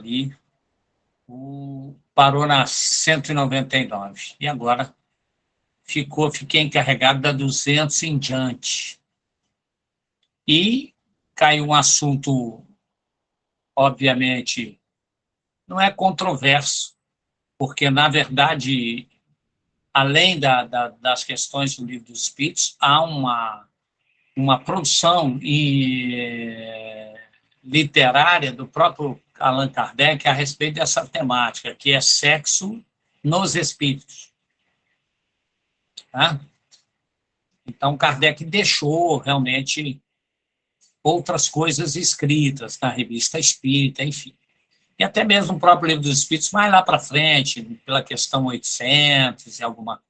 ali, parou na 199, e agora fiquei encarregado da 200 em diante. E caiu um assunto, obviamente, não é controverso, porque, na verdade, além das questões do Livro dos Espíritos, há uma produção literária do próprio Allan Kardec a respeito dessa temática, que é sexo nos espíritos. Tá? Então, Kardec deixou realmente outras coisas escritas na Revista Espírita, enfim. E até mesmo o próprio Livro dos Espíritos vai lá para frente, pela questão 800 e alguma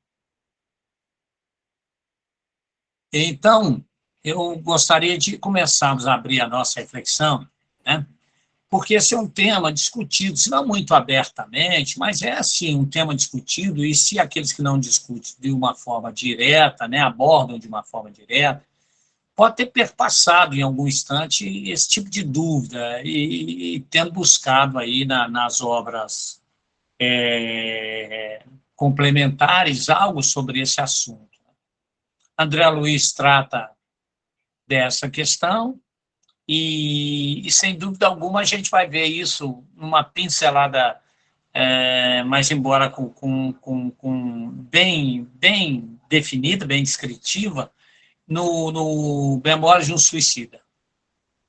coisa. Então, eu gostaria de começarmos a abrir a nossa reflexão, né? Porque esse é um tema discutido, se não muito abertamente, mas é, sim, um tema discutido, e se aqueles que não discutem de uma forma direta, né, abordam de uma forma direta, pode ter perpassado em algum instante esse tipo de dúvida, e tendo buscado aí nas obras complementares algo sobre esse assunto. André Luiz trata dessa questão, e sem dúvida alguma a gente vai ver isso numa pincelada, mas embora com bem definida, bem descritiva, no Memórias de um Suicida,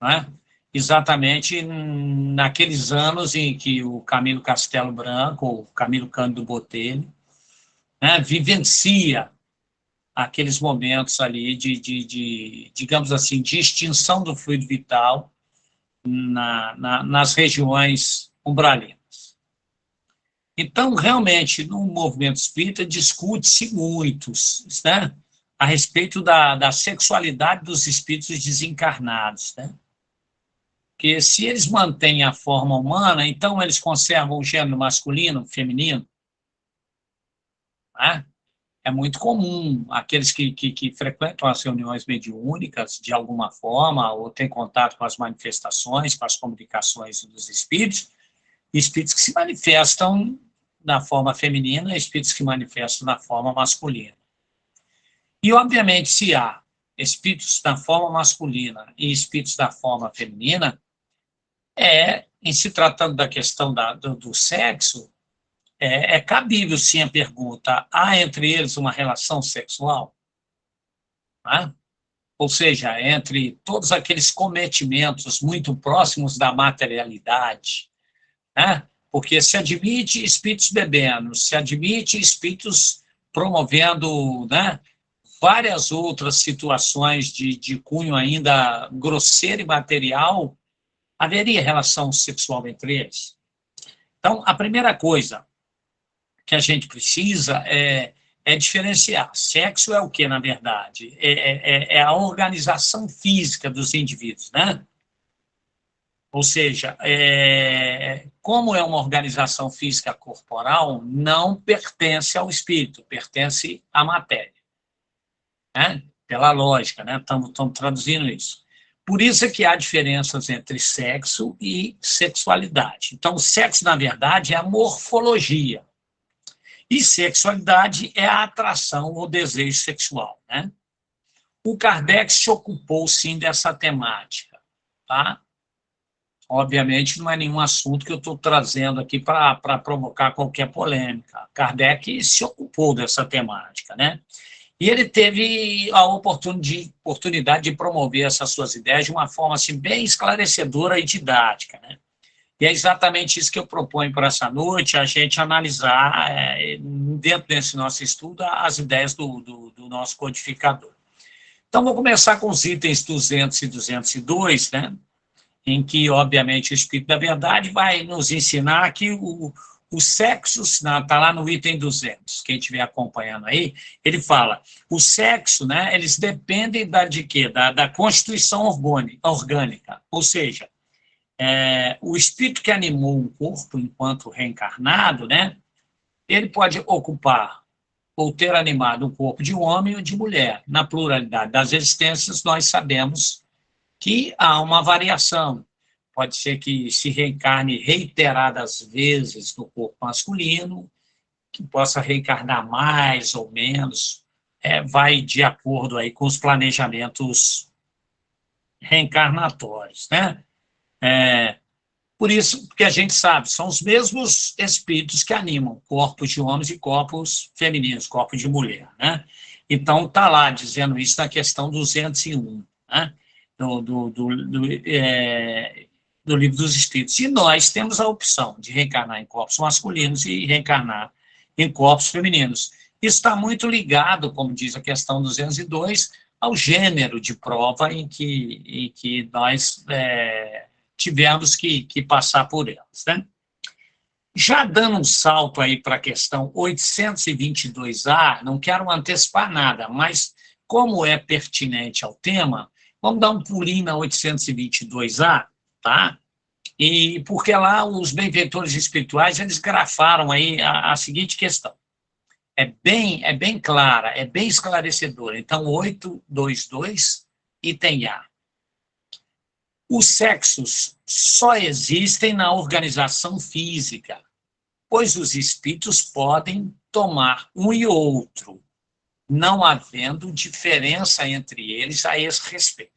né? Exatamente naqueles anos em que o Camilo Castelo Branco, ou Camilo Cândido Botelho, né, vivencia aqueles momentos ali digamos assim, de extinção do fluido vital nas regiões umbralinas. Então, realmente, no movimento espírita, discute-se muito, né, a respeito da sexualidade dos espíritos desencarnados, né? Porque se eles mantêm a forma humana, então eles conservam o gênero masculino, feminino, né? É muito comum aqueles que frequentam as reuniões mediúnicas, de alguma forma, ou têm contato com as manifestações, com as comunicações dos espíritos que se manifestam na forma feminina, espíritos que manifestam na forma masculina. E, obviamente, se há espíritos da forma masculina e espíritos da forma feminina, em se tratando da questão do sexo, é cabível, sim, a pergunta: há entre eles uma relação sexual? Né? Ou seja, entre todos aqueles cometimentos muito próximos da materialidade, né? Porque se admite espíritos bebendo, se admite espíritos promovendo, né, várias outras situações de cunho ainda grosseiro e material, haveria relação sexual entre eles? Então, a primeira coisa que a gente precisa é diferenciar. Sexo é o que, na verdade? É a organização física dos indivíduos, né? Ou seja, como é uma organização física corporal, não pertence ao espírito, pertence à matéria, né? Pela lógica, né? Estamos traduzindo isso. Por isso é que há diferenças entre sexo e sexualidade. Então, o sexo, na verdade, é a morfologia. E sexualidade é a atração ou desejo sexual, né? O Kardec se ocupou, sim, dessa temática, tá? Obviamente, não é nenhum assunto que eu estou trazendo aqui para provocar qualquer polêmica. Kardec se ocupou dessa temática, né? E ele teve a oportunidade de promover essas suas ideias de uma forma assim, bem esclarecedora e didática, né? E é exatamente isso que eu proponho para essa noite, a gente analisar, dentro desse nosso estudo, as ideias do nosso codificador. Então, vou começar com os itens 200 e 202, né? Em que, obviamente, o Espírito da Verdade vai nos ensinar que o sexo, está lá no item 200, quem estiver acompanhando aí, ele fala, o sexo, né, eles dependem de quê? Da constituição orgânica, ou seja, o espírito que animou um corpo enquanto reencarnado, né, ele pode ocupar ou ter animado um corpo de homem ou de mulher. Na pluralidade das existências, nós sabemos que há uma variação. pode ser que se reencarne reiteradas vezes no corpo masculino, que possa reencarnar mais ou menos, vai de acordo aí com os planejamentos reencarnatórios, né? Por isso que a gente sabe, são os mesmos espíritos que animam corpos de homens e corpos femininos, corpos de mulher, né? Então, está lá dizendo isso na questão 201, né? Do Livro dos Espíritos. E nós temos a opção de reencarnar em corpos masculinos e reencarnar em corpos femininos. Isso está muito ligado, como diz a questão 202, ao gênero de prova em que nós tivemos que passar por elas, né? Já dando um salto aí para a questão 822A, não quero antecipar nada, mas como é pertinente ao tema, vamos dar um pulinho na 822A, tá? E porque lá os benfeitores espirituais, eles grafaram aí a seguinte questão. É bem clara, é bem esclarecedora. Então, 822, item A. Os sexos só existem na organização física, pois os espíritos podem tomar um e outro, não havendo diferença entre eles a esse respeito.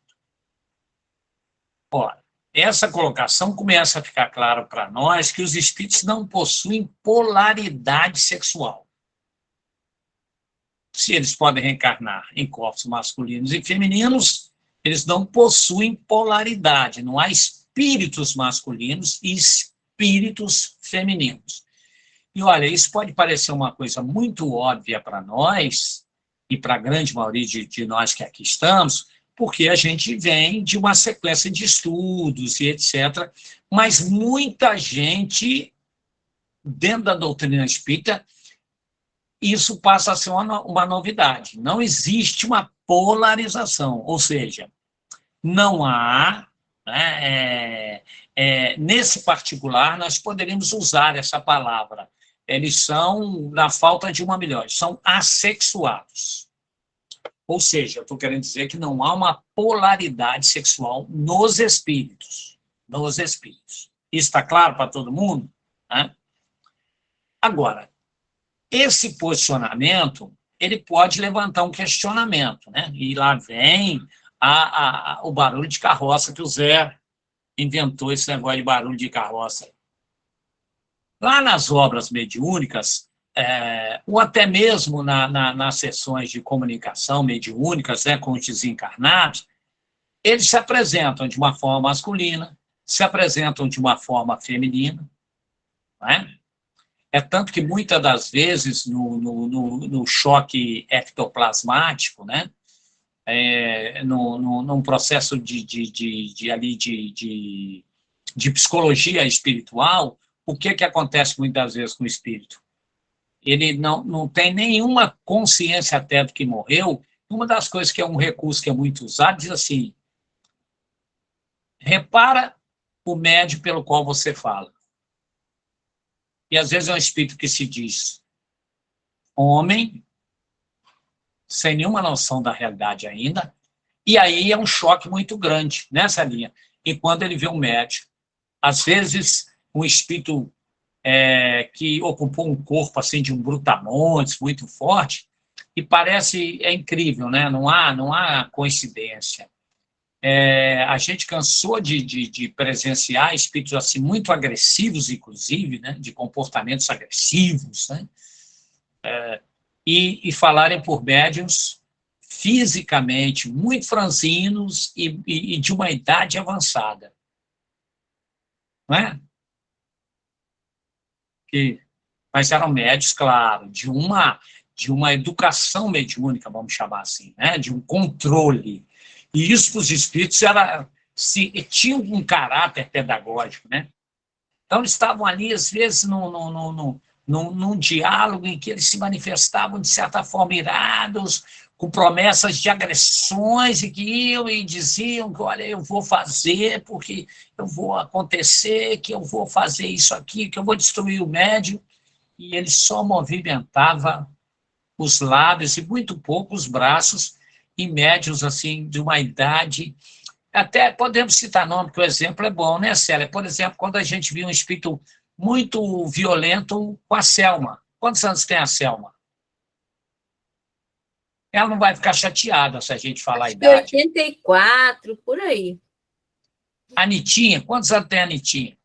Ora, essa colocação começa a ficar claro para nós que os espíritos não possuem polaridade sexual. Se eles podem reencarnar em corpos masculinos e femininos, eles não possuem polaridade, não há espíritos masculinos e espíritos femininos. E olha, isso pode parecer uma coisa muito óbvia para nós, e para a grande maioria de nós que aqui estamos, porque a gente vem de uma sequência de estudos e etc., mas muita gente, dentro da doutrina espírita, isso passa a ser uma novidade. Não existe uma polarização, ou seja, não há, né, nesse particular, nós poderíamos usar essa palavra. Eles são, na falta de uma melhor, são assexuados. Ou seja, eu estou querendo dizer que não há uma polaridade sexual nos espíritos. Nos espíritos. Isso está claro para todo mundo? Né? Agora, esse posicionamento, ele pode levantar um questionamento, né? E lá vem o barulho de carroça, que o Zé inventou esse negócio de barulho de carroça. Lá nas obras mediúnicas, ou até mesmo nas sessões de comunicação mediúnicas, né, com os desencarnados, eles se apresentam de uma forma masculina, se apresentam de uma forma feminina, não é? Tanto que muitas das vezes no choque ectoplasmático, né, num processo de psicologia espiritual, o que acontece muitas vezes com o espírito? Ele não tem nenhuma consciência até do que morreu. Uma das coisas que é um recurso que é muito usado, diz assim, repara o médium pelo qual você fala. E às vezes é um espírito que se diz homem, sem nenhuma noção da realidade ainda, e aí é um choque muito grande nessa linha. E quando ele vê um médium, às vezes um espírito que ocupou um corpo assim de um brutamontes muito forte, e parece, incrível, né? Não há coincidência. A gente cansou de presenciar espíritos assim muito agressivos, inclusive, né? De comportamentos agressivos, né? E falarem por médiuns fisicamente muito franzinos e de uma idade avançada. Não é? Mas eram médios, claro, de uma educação mediúnica, vamos chamar assim, né? De um controle. E isso para os espíritos tinha um caráter pedagógico, né? Então, eles estavam ali, às vezes, num diálogo em que eles se manifestavam, de certa forma, irados, com promessas de agressões, e que iam e diziam que, olha, eu vou fazer, porque eu vou acontecer, que eu vou fazer isso aqui, que eu vou destruir o médium, e ele só movimentava os lábios e muito pouco os braços, e médiuns, assim, de uma idade Até podemos citar nome, porque o exemplo é bom, né, Célia? Por exemplo, quando a gente viu um espírito muito violento com a Selma. Quantos anos tem a Selma? Ela não vai ficar chateada se a gente falar a Acho que idade. 84, por aí. A Nitinha, quantos anos tem a Nitinha?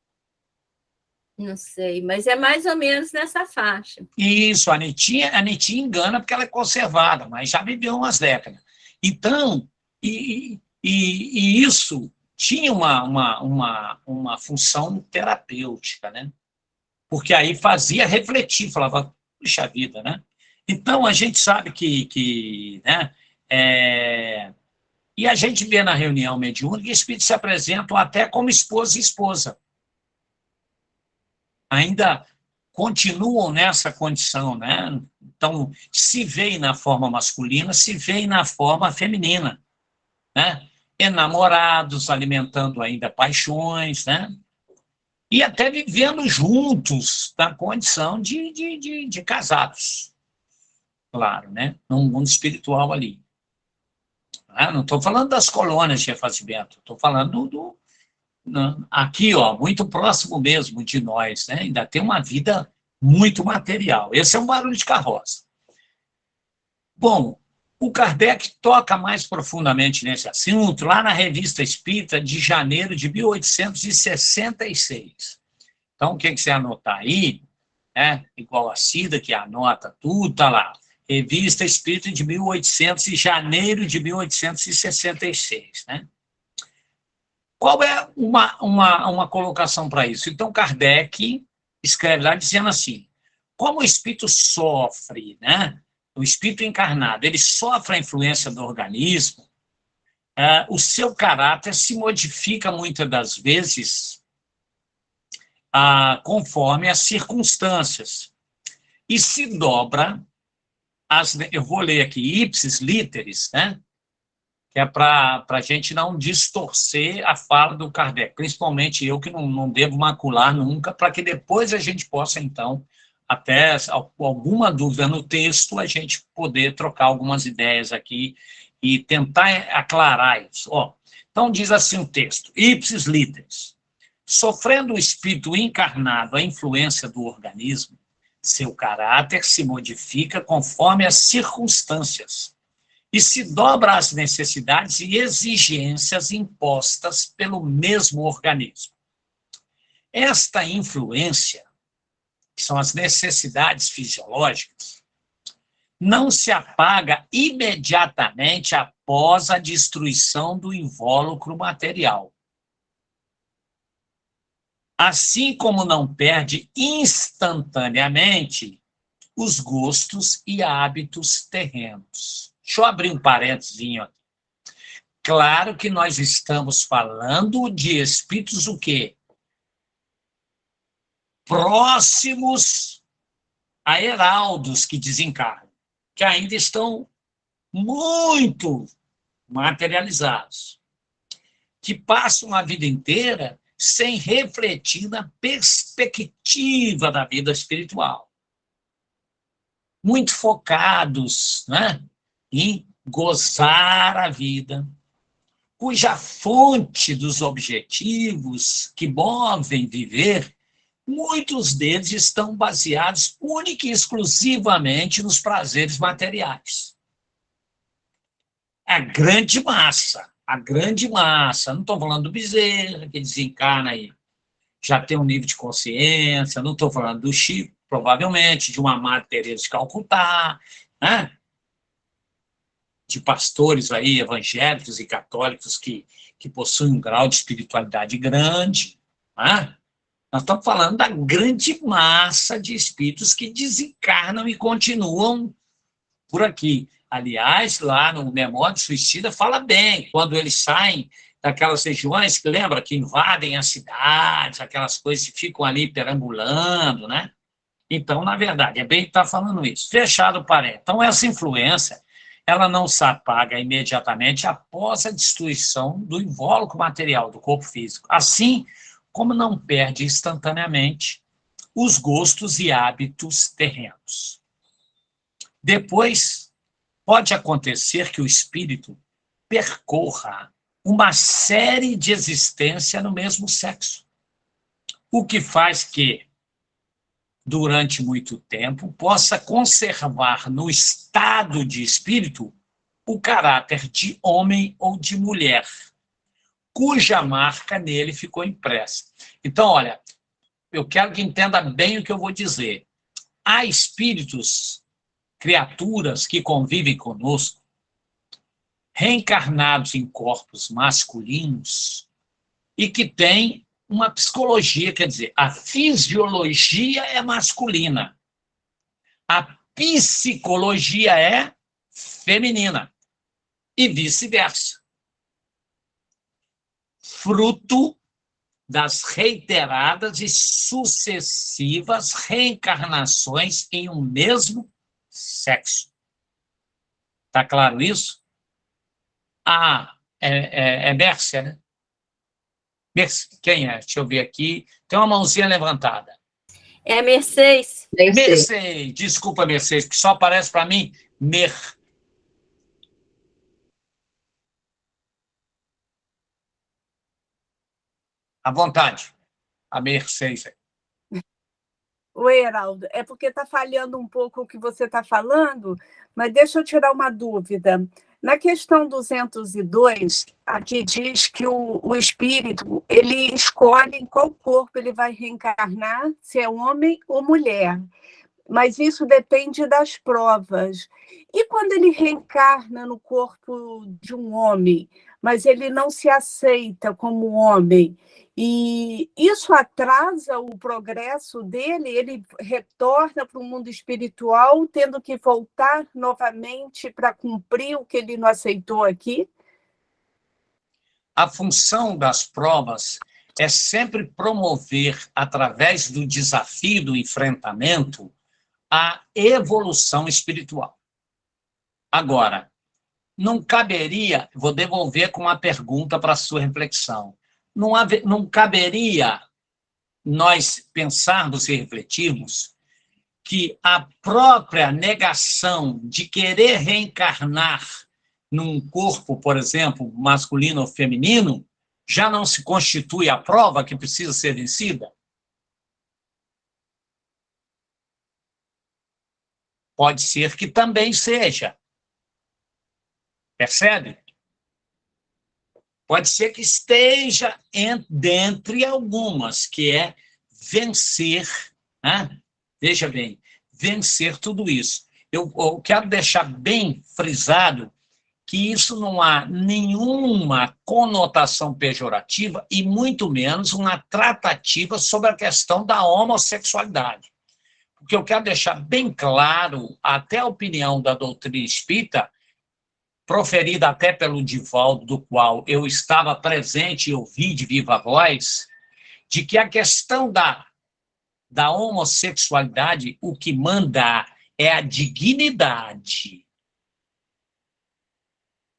Não sei, mas é mais ou menos nessa faixa. Isso, a Nitinha engana porque ela é conservada, mas já viveu umas décadas. Então, e isso tinha uma função terapêutica, né? Porque aí fazia refletir, falava, puxa vida, né? Então, a gente sabe né, e a gente vê na reunião mediúnica que espíritos se apresentam até como esposa e esposa. Ainda continuam nessa condição, né? Então, se veem na forma masculina, se veem na forma feminina, né? Enamorados, alimentando ainda paixões, né? E até vivendo juntos na condição de casados, claro, né? Num mundo espiritual ali. Não estou falando das colônias de refazimento, estou falando aqui, ó, muito próximo mesmo de nós, né? Ainda tem uma vida muito material. Esse é um barulho de carroça. Bom, o Kardec toca mais profundamente nesse assunto lá na Revista Espírita de janeiro de 1866. Então, o que você anotar aí, né? Igual a Cida, que anota tudo, tá lá. Revista Espírita de 1800, de janeiro de 1866, né? Qual é uma colocação para isso? Então, Kardec escreve lá dizendo assim, como o espírito sofre, né? O espírito encarnado, ele sofre a influência do organismo, o seu caráter se modifica muitas das vezes conforme as circunstâncias e se dobra, eu vou ler aqui, ipsis literis, né? Que é para a gente não distorcer a fala do Kardec, principalmente eu que não devo macular nunca, para que depois a gente possa, então, até alguma dúvida no texto, a gente poder trocar algumas ideias aqui e tentar aclarar isso. Então, diz assim o texto, ipsis literis, sofrendo o espírito encarnado a influência do organismo, seu caráter se modifica conforme as circunstâncias, e se dobra às necessidades e exigências impostas pelo mesmo organismo. Esta influência, que são as necessidades fisiológicas, não se apaga imediatamente após a destruição do invólucro material. Assim como não perde instantaneamente os gostos e hábitos terrenos. Deixa eu abrir um parênteses aqui. Claro que nós estamos falando de espíritos o quê? Próximos a heraldos que desencarnam, que ainda estão muito materializados, que passam a vida inteira sem refletir na perspectiva da vida espiritual. Muito focados, né, em gozar a vida, cuja fonte dos objetivos que movem viver, muitos deles estão baseados única e exclusivamente nos prazeres materiais. A grande massa, não estou falando do Bezerra, que desencarna aí, já tem um nível de consciência, não estou falando do Chico, provavelmente, de uma Madre Teresa de Calcutá, né? De pastores aí, evangélicos e católicos que possuem um grau de espiritualidade grande, né? Nós estamos falando da grande massa de espíritos que desencarnam e continuam por aqui. Aliás, lá no Memória do Suicida fala bem, quando eles saem daquelas regiões que lembra que invadem as cidades, aquelas coisas que ficam ali perambulando, né? Então, na verdade, é bem que está falando isso. Fechado o parênteses. Então, essa influência, ela não se apaga imediatamente após a destruição do invólucro material do corpo físico. Assim como não perde instantaneamente os gostos e hábitos terrenos. Depois, pode acontecer que o espírito percorra uma série de existência no mesmo sexo. O que faz que, durante muito tempo, possa conservar no estado de espírito o caráter de homem ou de mulher, cuja marca nele ficou impressa. Então, olha, eu quero que entenda bem o que eu vou dizer. Há espíritos, criaturas que convivem conosco, reencarnados em corpos masculinos e que têm uma psicologia, quer dizer, a fisiologia é masculina, a psicologia é feminina e vice-versa. Fruto das reiteradas e sucessivas reencarnações em um mesmo sexo. Está claro isso? É Mércia, né? Mércia, quem é? Deixa eu ver aqui. Tem uma mãozinha levantada. É Mercedes. Mercedes, desculpa, Mercedes, que só aparece para mim À vontade, a Mercedes. Oi, Heraldo, é porque está falhando um pouco o que você está falando, mas deixa eu tirar uma dúvida. Na questão 202, aqui diz que o espírito ele escolhe em qual corpo ele vai reencarnar, se é homem ou mulher, mas isso depende das provas. E quando ele reencarna no corpo de um homem, mas ele não se aceita como homem, e isso atrasa o progresso dele, ele retorna para o mundo espiritual, tendo que voltar novamente para cumprir o que ele não aceitou aqui? A função das provas é sempre promover, através do desafio do enfrentamento, a evolução espiritual. Agora, não caberia, vou devolver com uma pergunta para a sua reflexão, não caberia nós pensarmos e refletirmos que a própria negação de querer reencarnar num corpo, por exemplo, masculino ou feminino, já não se constitui a prova que precisa ser vencida? Pode ser que também seja. Percebe? Pode ser que esteja dentre algumas, que é vencer, né? Veja bem, vencer tudo isso. Eu quero deixar bem frisado que isso não há nenhuma conotação pejorativa e muito menos uma tratativa sobre a questão da homossexualidade. Porque eu quero deixar bem claro, até a opinião da doutrina espírita, proferida até pelo Divaldo, do qual eu estava presente e ouvi de viva voz, de que a questão da homossexualidade, o que manda é a dignidade.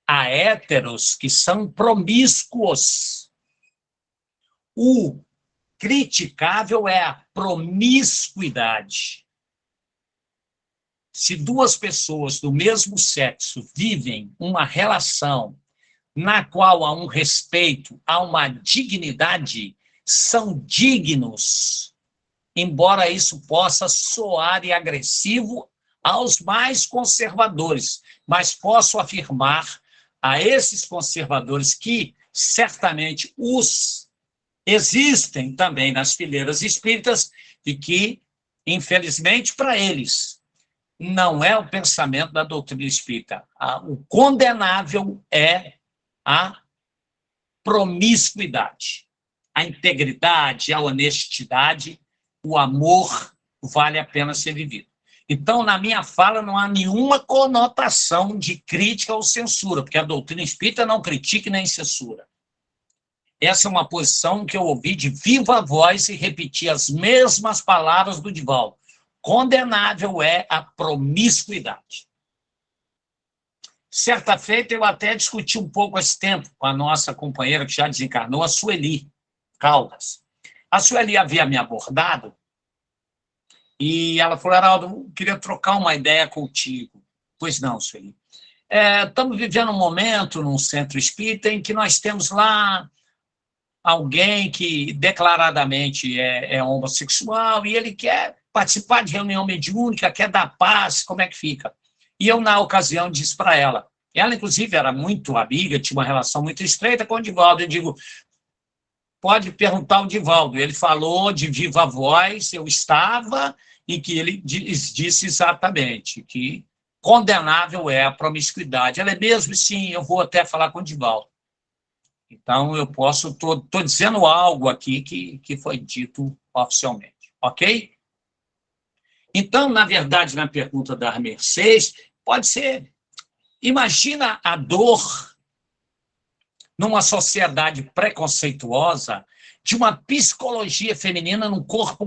Há héteros que são promíscuos. O criticável é a promiscuidade. Se duas pessoas do mesmo sexo vivem uma relação na qual há um respeito, há uma dignidade, são dignos, embora isso possa soar e agressivo aos mais conservadores, mas posso afirmar a esses conservadores que certamente existem também nas fileiras espíritas e que, infelizmente, para eles, não é o pensamento da doutrina espírita. O condenável é a promiscuidade, a integridade, a honestidade, o amor vale a pena ser vivido. Então, na minha fala, não há nenhuma conotação de crítica ou censura, porque a doutrina espírita não critica nem censura. Essa é uma posição que eu ouvi de viva voz e repeti as mesmas palavras do Divaldo. Condenável é a promiscuidade. Certa feita, eu até discuti um pouco esse tempo com a nossa companheira que já desencarnou, a Sueli Caldas. A Sueli havia me abordado e ela falou: Heraldo, eu queria trocar uma ideia contigo. Pois não, Sueli. estamos vivendo um momento num centro espírita em que nós temos lá alguém que declaradamente é homossexual e ele quer participar de reunião mediúnica, quer dar paz, como é que fica? E eu, na ocasião, disse para ela, inclusive, era muito amiga, tinha uma relação muito estreita com o Divaldo, eu digo, pode perguntar ao Divaldo, ele falou de viva voz, eu estava, e que ele disse exatamente que condenável é a promiscuidade. Ela é mesmo? Sim, eu vou até falar com o Divaldo. Então, eu posso, estou dizendo algo aqui que foi dito oficialmente, ok? Então, na verdade, na pergunta da Mercedes, pode ser, imagina a dor numa sociedade preconceituosa de uma psicologia feminina num corpo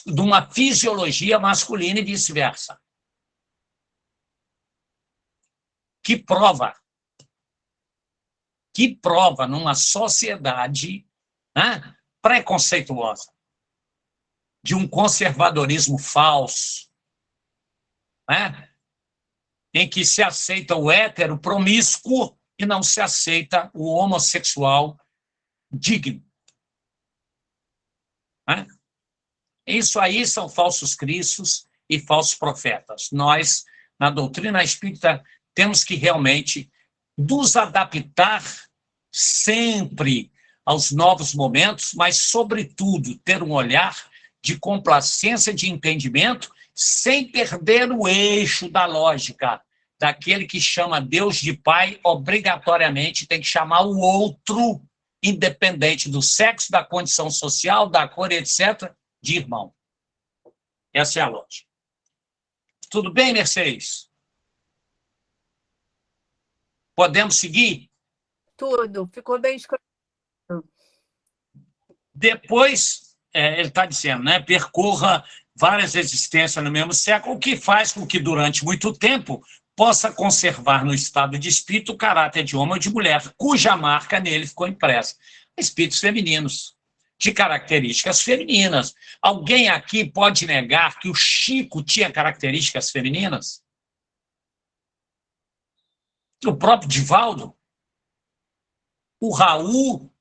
de uma fisiologia masculina e vice-versa. Que prova numa sociedade, né, preconceituosa, de um conservadorismo falso, né, em que se aceita o hétero promíscuo e não se aceita o homossexual digno. Né? Isso aí são falsos cristos e falsos profetas. Nós, na doutrina espírita, temos que realmente nos adaptar sempre aos novos momentos, mas, sobretudo, ter um olhar de complacência, de entendimento, sem perder o eixo da lógica, daquele que chama Deus de Pai, obrigatoriamente tem que chamar o outro, independente do sexo, da condição social, da cor, etc., de irmão. Essa é a lógica. Tudo bem, Mercedes? Podemos seguir? Tudo, ficou bem esclarecido. Depois, ele está dizendo, né, percorra várias existências no mesmo século, o que faz com que, durante muito tempo, possa conservar no estado de espírito o caráter de homem ou de mulher, cuja marca nele ficou impressa. Espíritos femininos, de características femininas. Alguém aqui pode negar que o Chico tinha características femininas? O próprio Divaldo? O Raul,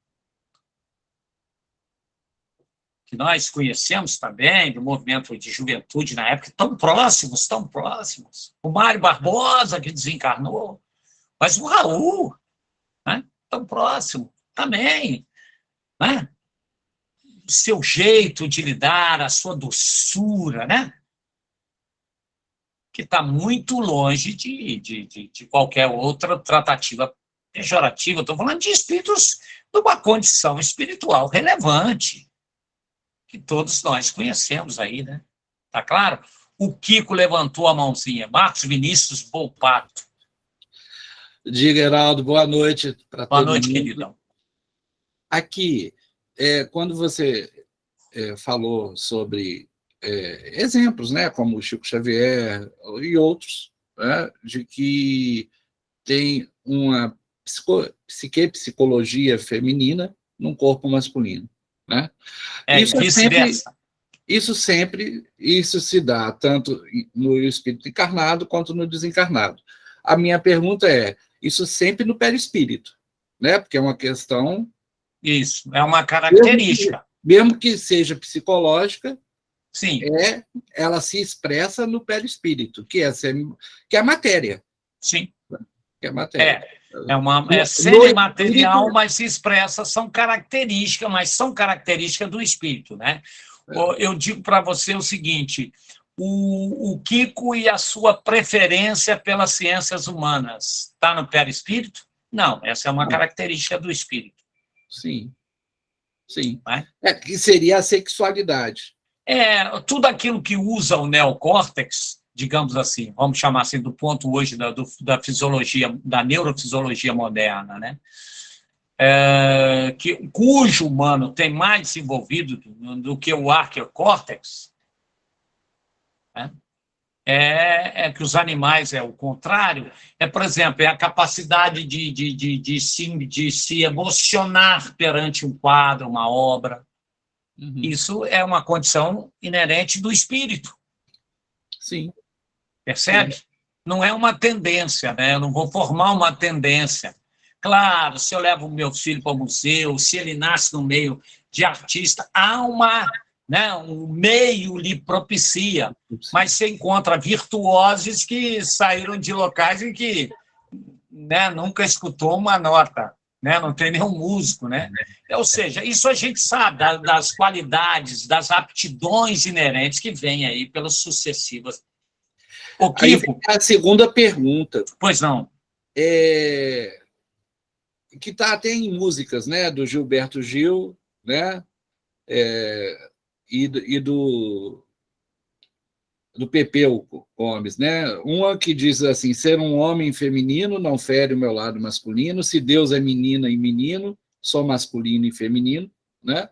que nós conhecemos também, do movimento de juventude na época, tão próximos. O Mário Barbosa, que desencarnou, mas o Raul, né, tão próximo também. Né? O seu jeito de lidar, a sua doçura, né? Que está muito longe de qualquer outra tratativa pejorativa. Estou falando de espíritos de uma condição espiritual relevante, que todos nós conhecemos aí, né? Tá claro? O Kiko levantou a mãozinha. Marcos Vinícius Volpato. Diga, Heraldo, boa noite para todo mundo. Boa noite, queridão. Aqui, quando você falou sobre exemplos, né, como o Chico Xavier e outros, né, de que tem uma psicologia feminina num corpo masculino. Né? Isso se dá tanto no espírito encarnado quanto no desencarnado. A minha pergunta é, isso sempre no perispírito, né? Porque é uma questão... Isso, é uma característica. Mesmo que seja psicológica, sim, ela se expressa no perispírito, que é a matéria. Sim. Que é a matéria. É semimaterial, mas se expressa, são características, mas são características do espírito, né? Eu digo para você o seguinte, o Kiko e a sua preferência pelas ciências humanas, está no perispírito? Não, essa é uma característica do espírito. Sim. Sim. É? Que seria a sexualidade. Tudo aquilo que usa o neocórtex, digamos assim, vamos chamar assim, do ponto hoje da fisiologia, da neurofisiologia moderna, né? Cujo humano tem mais desenvolvido do que o arqueocórtex, né? Que os animais é o contrário, por exemplo, a capacidade de se emocionar perante um quadro, uma obra. Uhum. Isso é uma condição inerente do espírito. Sim. Percebe? não é uma tendência, né? Eu não vou formar uma tendência. Claro, se eu levo o meu filho para o museu, se ele nasce no meio de artista, há um meio lhe propicia, mas você encontra virtuosos que saíram de locais em que, né, nunca escutou uma nota, né? Não tem nenhum músico, né? Ou seja, isso a gente sabe das qualidades, das aptidões inerentes que vêm aí pelas sucessivas. O Kiko, a segunda pergunta. Pois não. Que está até em músicas, né, do Gilberto Gil, né, e do Pepeu Gomes, né? Uma que diz assim: ser um homem feminino não fere o meu lado masculino, se Deus é menina e menino, sou masculino e feminino, né?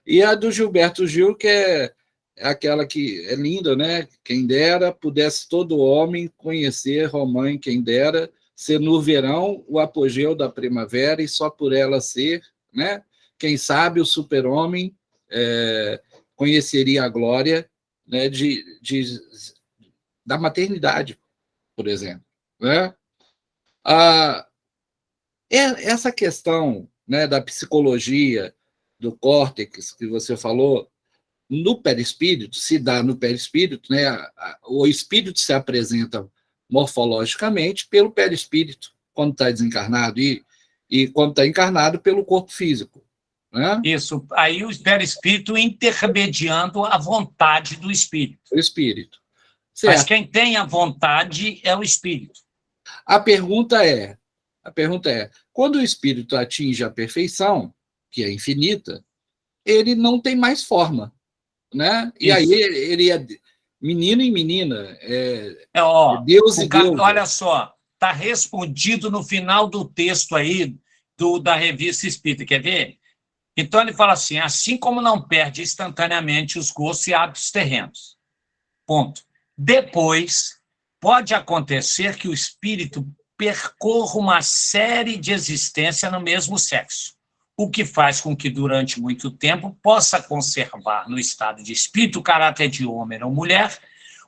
E a do Gilberto Gil, que é aquela que é linda, né? Quem dera pudesse todo homem conhecer Romã, quem dera ser no verão o apogeu da primavera e só por ela ser, né? Quem sabe o super-homem conheceria a glória, né, da maternidade, por exemplo, né? Essa questão, né, da psicologia, do córtex que você falou, no perispírito, se dá no perispírito, né? O espírito se apresenta morfologicamente pelo perispírito, quando está desencarnado, e quando está encarnado pelo corpo físico. Né? Isso, aí o perispírito intermediando a vontade do espírito. O espírito. Certo. Mas quem tem a vontade é o espírito. A pergunta é, quando o espírito atinge a perfeição, que é infinita, ele não tem mais forma, né? E aí ele é menino e menina, Deus e Deus. Olha só, está respondido no final do texto aí da Revista Espírita, quer ver? Então ele fala assim como não perde instantaneamente os gostos e hábitos terrenos. Ponto. Depois, pode acontecer que o espírito percorra uma série de existências no mesmo sexo, o que faz com que, durante muito tempo, possa conservar no estado de espírito o caráter de homem ou mulher,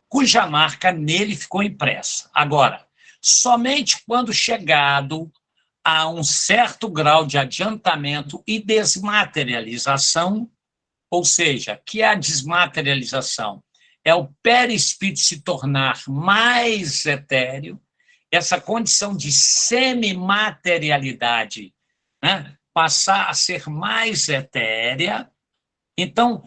cuja marca nele ficou impressa. Agora, somente quando chegado a um certo grau de adiantamento e desmaterialização, ou seja, que a desmaterialização é o perispírito se tornar mais etéreo, essa condição de semimaterialidade, né, passar a ser mais etérea. Então,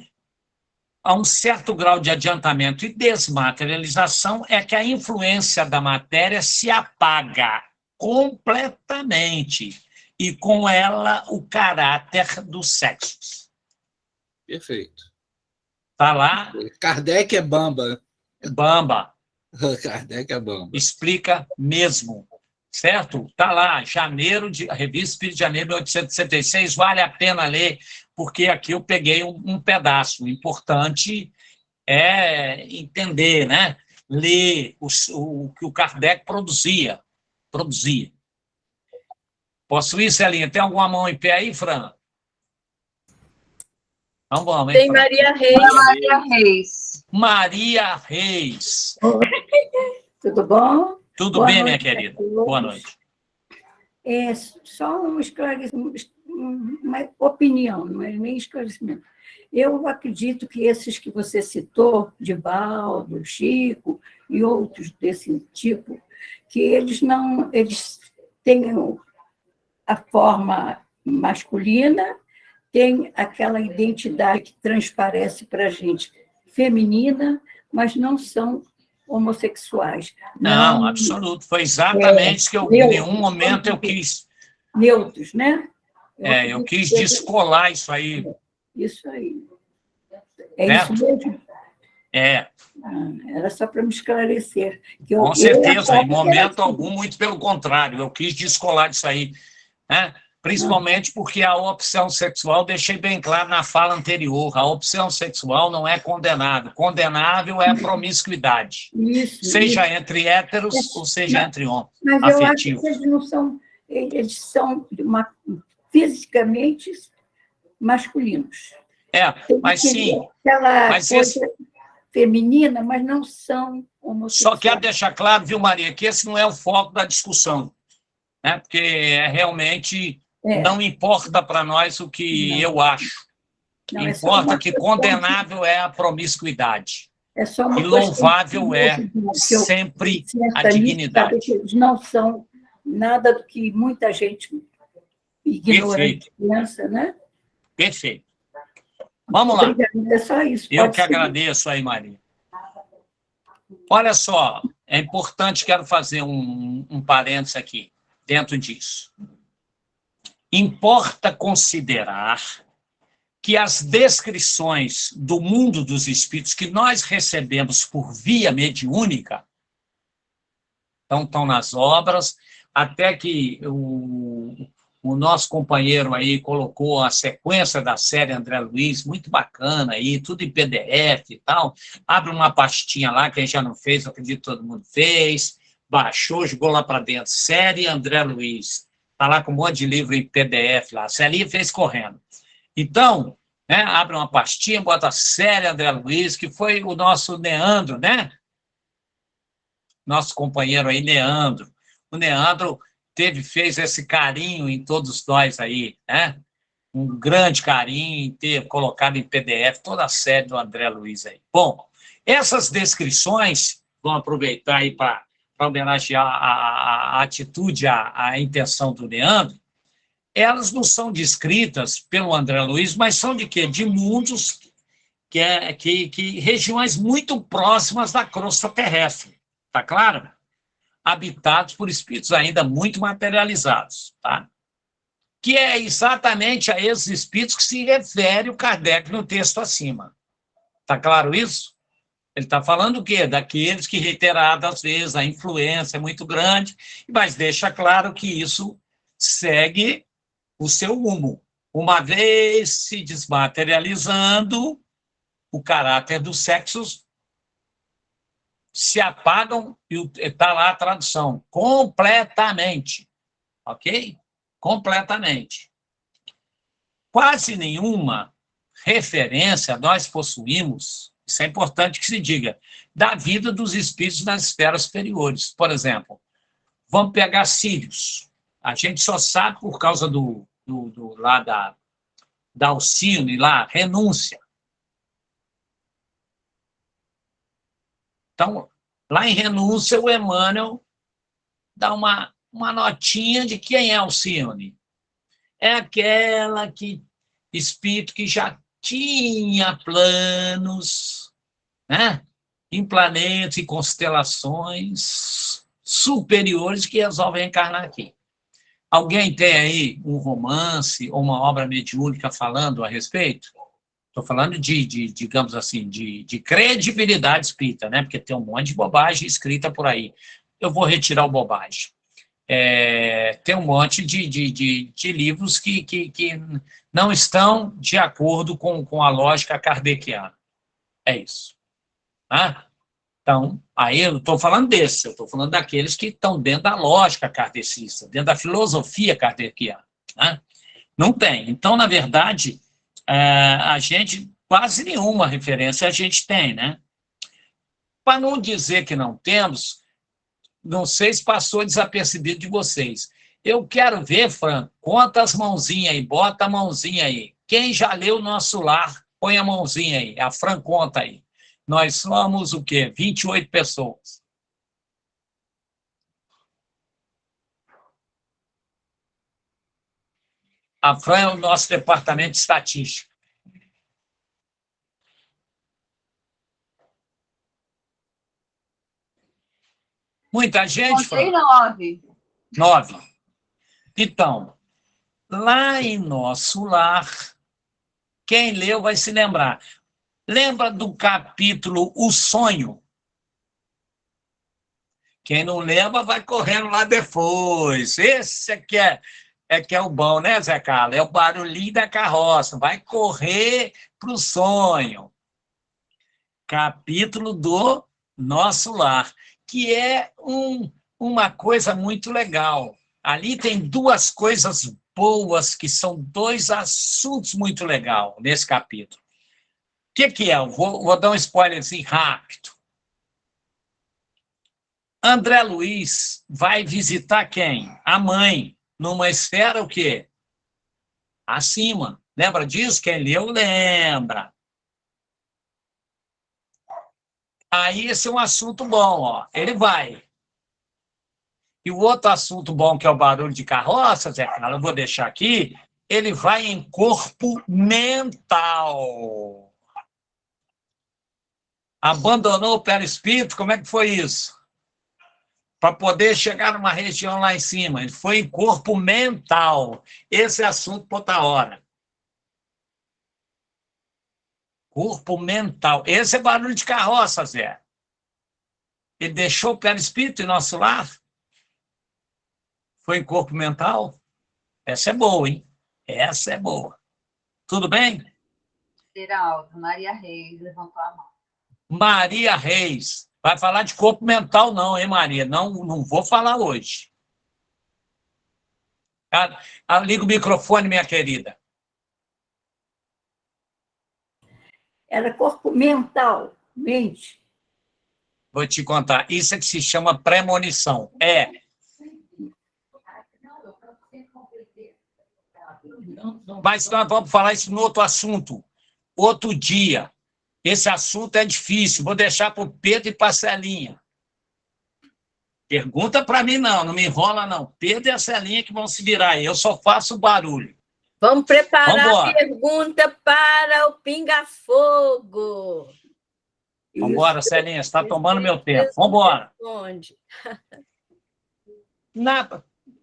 a um certo grau de adiantamento e desmaterialização é que a influência da matéria se apaga completamente, e com ela o caráter dos sexos. Perfeito. Está lá. Kardec é bamba. Bamba. Kardec é bamba. Explica mesmo, certo? Está lá, a Revista Espírita de Janeiro de 1866, vale a pena ler, porque aqui eu peguei um pedaço. O importante é entender, né? Ler o que o Kardec produzia. Posso ir, Celinha? Tem alguma mão em pé aí, Fran? Então vamos, hein, Tem Fran? Maria Reis. Maria Reis. Maria Reis. Tudo bom? Tudo Boa bem, noite minha querida? Boa noite. Só um esclarecimento, uma opinião, não é nem esclarecimento. Eu acredito que esses que você citou, Divaldo, Chico e outros desse tipo, que eles têm a forma masculina, têm aquela identidade que transparece para a gente feminina, mas não são homossexuais. Não, absoluto. Foi exatamente que em nenhum momento eu quis... Neutros, né? Eu quis descolar isso aí. Isso aí. Isso mesmo? Era só para me esclarecer. Com certeza, em momento algum, muito pelo contrário, eu quis descolar disso aí, né? Principalmente porque a opção sexual, deixei bem claro na fala anterior, a opção sexual não é condenável é a promiscuidade, seja entre héteros ou seja entre homens. Mas eu acho que eles não são, eles são fisicamente masculinos. Mas sim. Aquela coisa feminina, mas não são homossexual. Só quero deixar claro, viu, Maria, que esse não é o foco da discussão, né? Porque realmente não importa para nós o que eu acho. Não, Importa que condenável é a promiscuidade. É só uma e louvável é sempre a dignidade. Que eles não são nada do que muita gente ignorante pensa, né? Perfeito. Vamos lá. É só isso. Eu que agradeço aí, Maria. Olha só, é importante, quero fazer um parênteses aqui, dentro disso. Importa considerar que as descrições do mundo dos espíritos que nós recebemos por via mediúnica estão nas obras, até que o nosso companheiro aí colocou a sequência da série André Luiz, muito bacana aí, tudo em PDF e tal. Abre uma pastinha lá, quem já não fez, eu acredito que todo mundo fez, baixou, jogou lá para dentro, série André Luiz. Está lá com um monte de livro em PDF lá, a Celinha fez correndo. Então, né, abre uma pastinha, bota a série André Luiz, que foi o nosso Leandro, né? Nosso companheiro aí, Leandro. O Leandro fez esse carinho em todos nós aí, né? Um grande carinho em ter colocado em PDF toda a série do André Luiz aí. Bom, essas descrições, vamos aproveitar aí para homenagear a atitude, a intenção do Leandro, elas não são descritas pelo André Luiz, mas são de quê? De mundos, regiões muito próximas da crosta terrestre, tá claro? Habitados por espíritos ainda muito materializados, tá? Que é exatamente a esses espíritos que se refere o Kardec no texto acima. Tá claro isso? Ele está falando o quê? Daqueles que, reiteradas vezes, a influência é muito grande, mas deixa claro que isso segue o seu rumo. Uma vez se desmaterializando, o caráter dos sexos se apagam, e está lá a tradução, completamente, ok? Completamente. Quase nenhuma referência nós possuímos, isso é importante que se diga, da vida dos espíritos nas esferas superiores. Por exemplo, vamos pegar Sírios. A gente só sabe por causa lá da Alcine, lá, renúncia. Então, lá em renúncia, o Emmanuel dá uma notinha de quem é Alcine. É aquela espírito que já tinha planos, né, em planetas e constelações superiores que resolvem encarnar aqui. Alguém tem aí um romance ou uma obra mediúnica falando a respeito? Estou falando digamos assim, de credibilidade espírita, né? Porque tem um monte de bobagem escrita por aí. Eu vou retirar o bobagem. Tem um monte de livros que não estão de acordo com a lógica kardeciana. É isso. Tá? Então, aí eu estou falando desses, eu estou falando daqueles que estão dentro da lógica kardecista, dentro da filosofia kardeciana. Né? Não tem. Então, na verdade, a gente, quase nenhuma referência a gente tem, né? Para não dizer que não temos, não sei se passou desapercebido de vocês. Eu quero ver, Fran, conta as mãozinhas aí, bota a mãozinha aí. Quem já leu Nosso Lar, põe a mãozinha aí. A Fran conta aí. Nós somos o quê? 28 pessoas. A Fran é o nosso departamento de estatística. Muita gente, Fran? 9. 9. Então, lá em Nosso Lar, quem leu vai se lembrar. Lembra do capítulo O Sonho? Quem não lembra vai correndo lá depois. Esse aqui é o bom, né, Zé Carlos? É o barulhinho da carroça. Vai correr para o sonho. Capítulo do Nosso Lar, que é uma coisa muito legal. Ali tem duas coisas boas, que são dois assuntos muito legais nesse capítulo. O que é? Eu vou dar um spoiler assim rápido. André Luiz vai visitar quem? A mãe, numa esfera o quê? Acima. Lembra disso? Quem leu, lembra. Aí esse é um assunto bom, ó. Ele vai. E o outro assunto bom, que é o barulho de carroça, Zé Carlos, eu vou deixar aqui, ele vai em corpo mental. Abandonou o perispírito, como é que foi isso? Para poder chegar numa região lá em cima. Ele foi em corpo mental. Esse é assunto para outra hora. Corpo mental. Esse é barulho de carroça, Zé. Ele deixou o perispírito em nosso lar? Foi em corpo mental? Essa é boa, hein? Essa é boa. Tudo bem? Geraldo, Maria Reis levantou a mão. Maria Reis. Vai falar de corpo mental não, hein, Maria? Não vou falar hoje. Liga o microfone, minha querida. Era corpo mental, mente. Vou te contar. Isso é que se chama premonição. Mas nós vamos falar isso no outro assunto. Outro dia. Esse assunto é difícil. Vou deixar para o Pedro e para a Celinha. Pergunta para mim, não me enrola, não. Pedro e a Celinha que vão se virar aí. Eu só faço barulho. Vamos preparar Vambora. a pergunta para o Pinga-Fogo. Vambora, Celinha, você está tomando meu tempo. Vambora. Responde.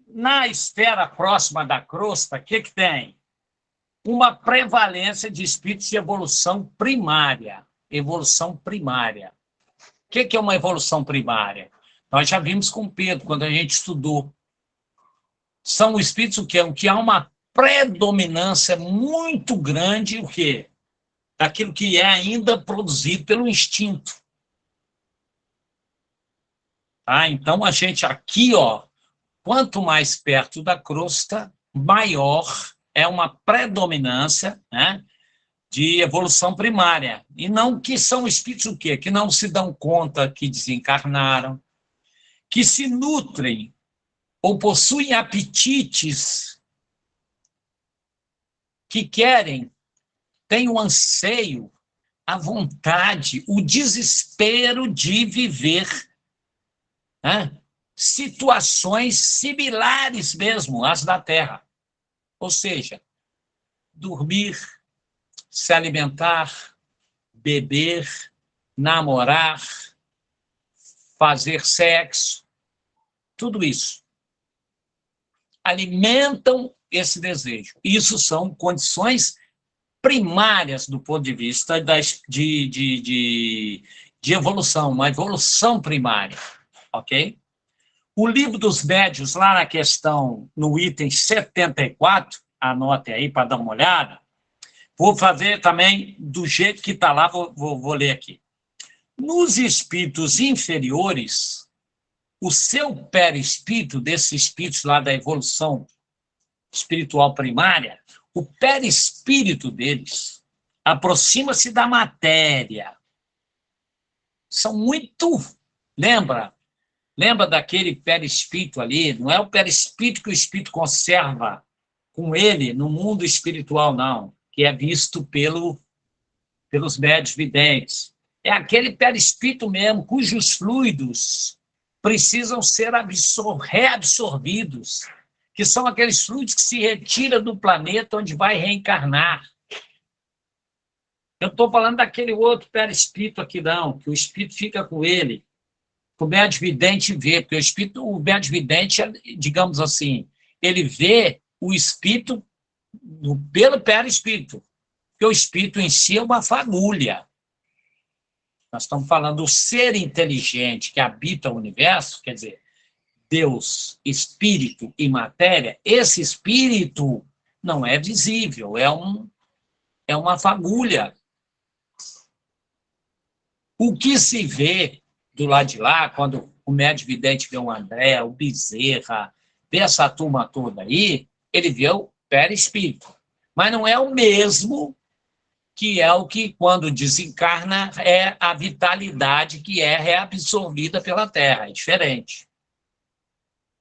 Na esfera próxima da crosta, o que tem? Uma prevalência de espíritos de evolução primária. Evolução primária. O que é uma evolução primária? Nós já vimos com o Pedro, quando a gente estudou. São espíritos o que há uma predominância muito grande, o quê? Daquilo que é ainda produzido pelo instinto. Tá? Então, a gente aqui, ó, quanto mais perto da crosta, maior é uma predominância, né, de evolução primária. E não que são espíritos o quê? Que não se dão conta que desencarnaram, que se nutrem ou possuem apetites que querem, têm o anseio, a vontade, o desespero de viver, né, situações similares mesmo às da Terra. Ou seja, dormir, se alimentar, beber, namorar, fazer sexo, tudo isso. Alimentam esse desejo. Isso são condições primárias do ponto de vista de evolução, uma evolução primária, ok? O livro dos médiuns, lá na questão, no item 74, anote aí para dar uma olhada, vou fazer também do jeito que está lá, vou ler aqui. Nos espíritos inferiores, o seu perispírito, desses espíritos lá da evolução espiritual primária, o perispírito deles aproxima-se da matéria. São muito... Lembra daquele perispírito ali? Não é o perispírito que o espírito conserva com ele no mundo espiritual, não, que é visto pelos médiuns videntes. É aquele perispírito mesmo, cujos fluidos precisam ser reabsorvidos, que são aqueles fluidos que se retiram do planeta onde vai reencarnar. Eu estou falando daquele outro perispírito aqui, não, que o espírito fica com ele, que o médium vidente vê, porque o médium vidente, digamos assim, ele vê o espírito pelo perispírito, porque o espírito em si é uma fagulha. Nós estamos falando do ser inteligente que habita o universo, quer dizer, Deus, espírito e matéria. Esse espírito não é visível, é uma fagulha. O que se vê do lado de lá, quando o médium vidente vê o André, o Bezerra, vê essa turma toda aí, ele vê o perispírito. Mas não é o mesmo que é o que, quando desencarna, é a vitalidade que é reabsorvida pela Terra, é diferente.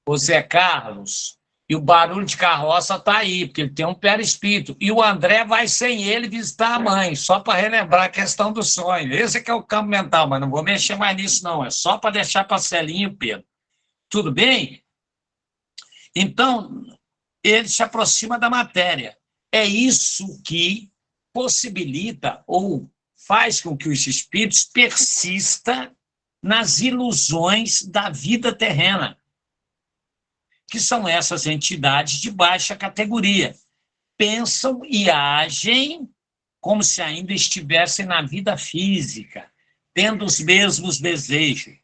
O Zé Carlos, e o barulho de carroça está aí, porque ele tem um perispírito, e o André vai sem ele visitar a mãe, só para relembrar a questão do sonho. Esse é que é o campo mental, mas não vou mexer mais nisso, não, é só para deixar para Celinho e o Pedro. Tudo bem? Então, ele se aproxima da matéria. É isso que possibilita ou faz com que os espíritos persistam nas ilusões da vida terrena, que são essas entidades de baixa categoria. Pensam e agem como se ainda estivessem na vida física, tendo os mesmos desejos.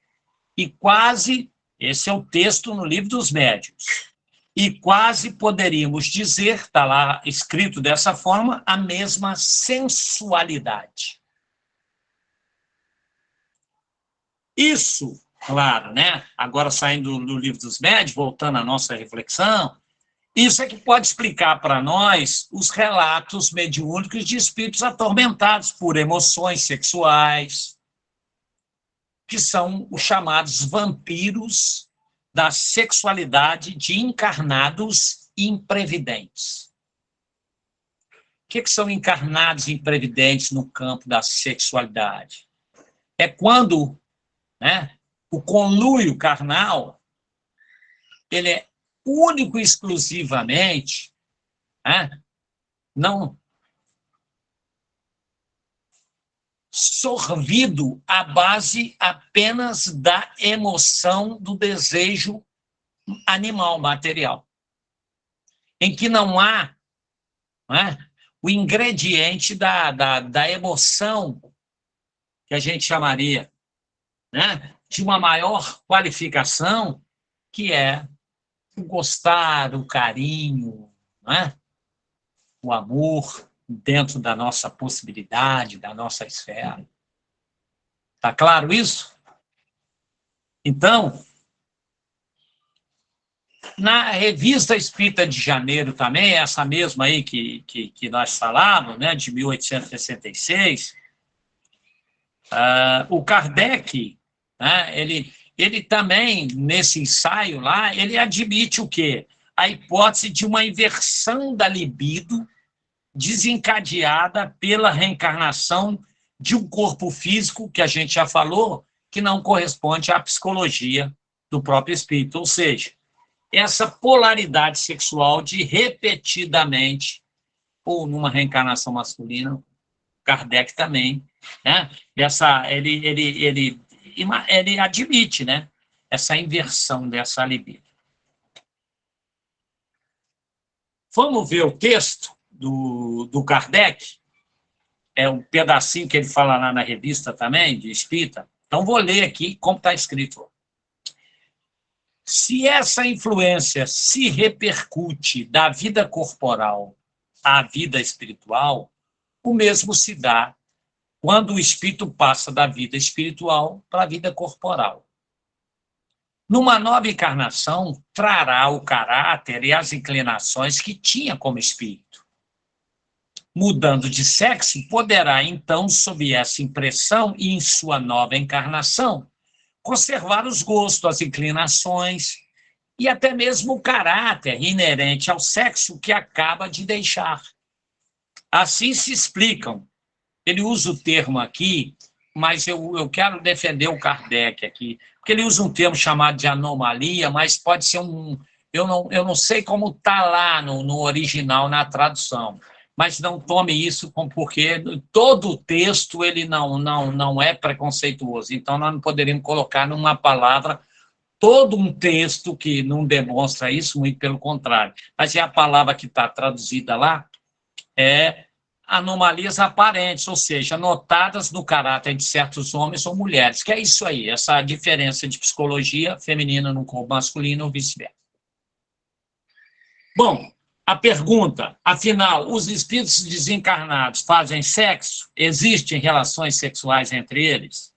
E quase, esse é o texto no Livro dos Médiuns, e quase poderíamos dizer, está lá escrito dessa forma, a mesma sensualidade. Isso, claro, né? Agora saindo do Livro dos Médiuns, voltando à nossa reflexão, isso é que pode explicar para nós os relatos mediúnicos de espíritos atormentados por emoções sexuais, que são os chamados vampiros da sexualidade de encarnados imprevidentes. O que são encarnados imprevidentes no campo da sexualidade? É quando, né, o conluio carnal ele é único e exclusivamente, né, não sorvido à base apenas da emoção do desejo animal, material, em que não há, né, o ingrediente da emoção que a gente chamaria, né, de uma maior qualificação, que é o gostar, o carinho, né, o amor, dentro da nossa possibilidade, da nossa esfera. Está claro isso? Então, na Revista Espírita de Janeiro também, essa mesma aí que nós falávamos, né, de 1866, o Kardec, né, ele também, nesse ensaio lá, ele admite o quê? A hipótese de uma inversão da libido desencadeada pela reencarnação de um corpo físico, que a gente já falou, que não corresponde à psicologia do próprio espírito. Ou seja, essa polaridade sexual de repetidamente, ou numa reencarnação masculina, Kardec também, né? Ele admite, né, essa inversão dessa libido. Vamos ver o texto do Kardec, é um pedacinho que ele fala lá na revista também, de Espírita. Então, vou ler aqui como está escrito. Se essa influência se repercute da vida corporal à vida espiritual, o mesmo se dá quando o espírito passa da vida espiritual para a vida corporal. Numa nova encarnação, trará o caráter e as inclinações que tinha como espírito. Mudando de sexo, poderá, então, sob essa impressão e em sua nova encarnação, conservar os gostos, as inclinações e até mesmo o caráter inerente ao sexo que acaba de deixar. Assim se explicam. Ele usa o termo aqui, mas eu quero defender o Kardec aqui, porque ele usa um termo chamado de anomalia, mas pode ser um... Eu não sei como está lá no original, na tradução, mas não tome isso porque todo o texto ele não é preconceituoso. Então, nós não poderíamos colocar numa palavra todo um texto que não demonstra isso, muito pelo contrário. Mas a palavra que está traduzida lá é anomalias aparentes, ou seja, notadas no caráter de certos homens ou mulheres, que é isso aí, essa diferença de psicologia feminina no corpo masculino ou vice-versa. Bom, a pergunta, afinal, os espíritos desencarnados fazem sexo? Existem relações sexuais entre eles?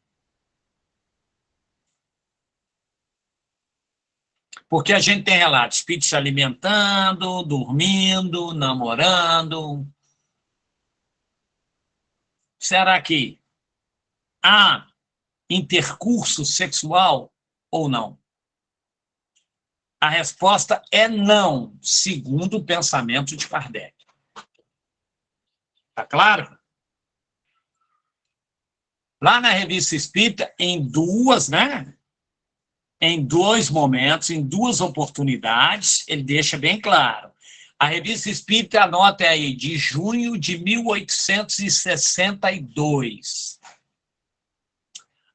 Porque a gente tem relatos, espíritos se alimentando, dormindo, namorando. Será que há intercurso sexual ou não? A resposta é não, segundo o pensamento de Kardec. Está claro? Lá na Revista Espírita, em dois momentos, em duas oportunidades, ele deixa bem claro. A Revista Espírita, anota aí, de junho de 1862.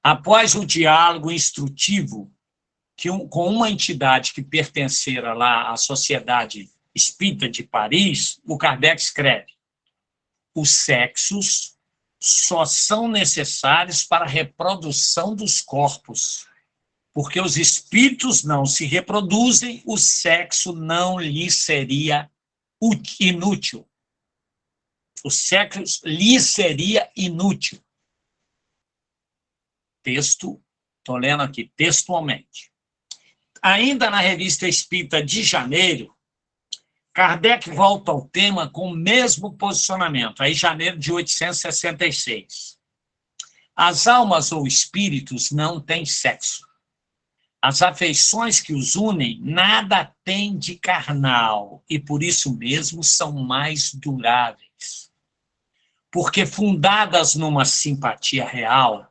Após o diálogo instrutivo com uma entidade que pertencera lá à Sociedade Espírita de Paris, o Kardec escreve: os sexos só são necessários para a reprodução dos corpos, porque os espíritos não se reproduzem, o sexo não lhes seria inútil. O sexo lhes seria inútil. Texto, estou lendo aqui, textualmente. Ainda na Revista Espírita de janeiro, Kardec volta ao tema com o mesmo posicionamento, aí janeiro de 1866. As almas ou espíritos não têm sexo. As afeições que os unem nada têm de carnal e por isso mesmo são mais duráveis. Porque fundadas numa simpatia real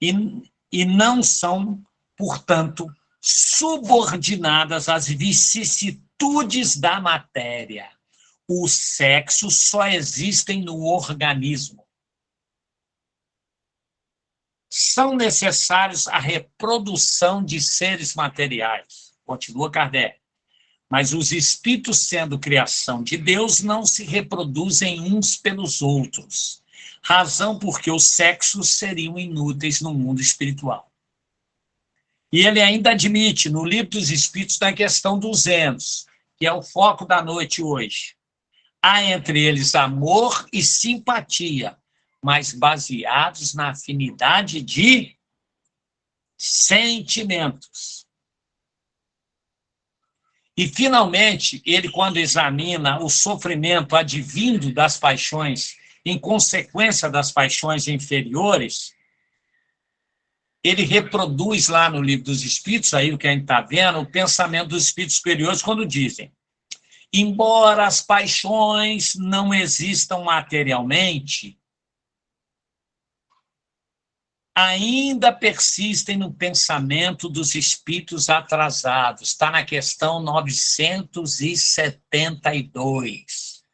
e não são, portanto, subordinadas às vicissitudes da matéria. Os sexos só existem no organismo. São necessários a reprodução de seres materiais. Continua Kardec. Mas os espíritos, sendo criação de Deus, não se reproduzem uns pelos outros. Razão porque os sexos seriam inúteis no mundo espiritual. E ele ainda admite, no Livro dos Espíritos, na questão 200, que é o foco da noite hoje, há entre eles amor e simpatia, mas baseados na afinidade de sentimentos. E, finalmente, ele, quando examina o sofrimento advindo das paixões, em consequência das paixões inferiores, ele reproduz lá no Livro dos Espíritos, aí o que a gente está vendo, o pensamento dos espíritos superiores, quando dizem: embora as paixões não existam materialmente, ainda persistem no pensamento dos espíritos atrasados. Está na questão 972.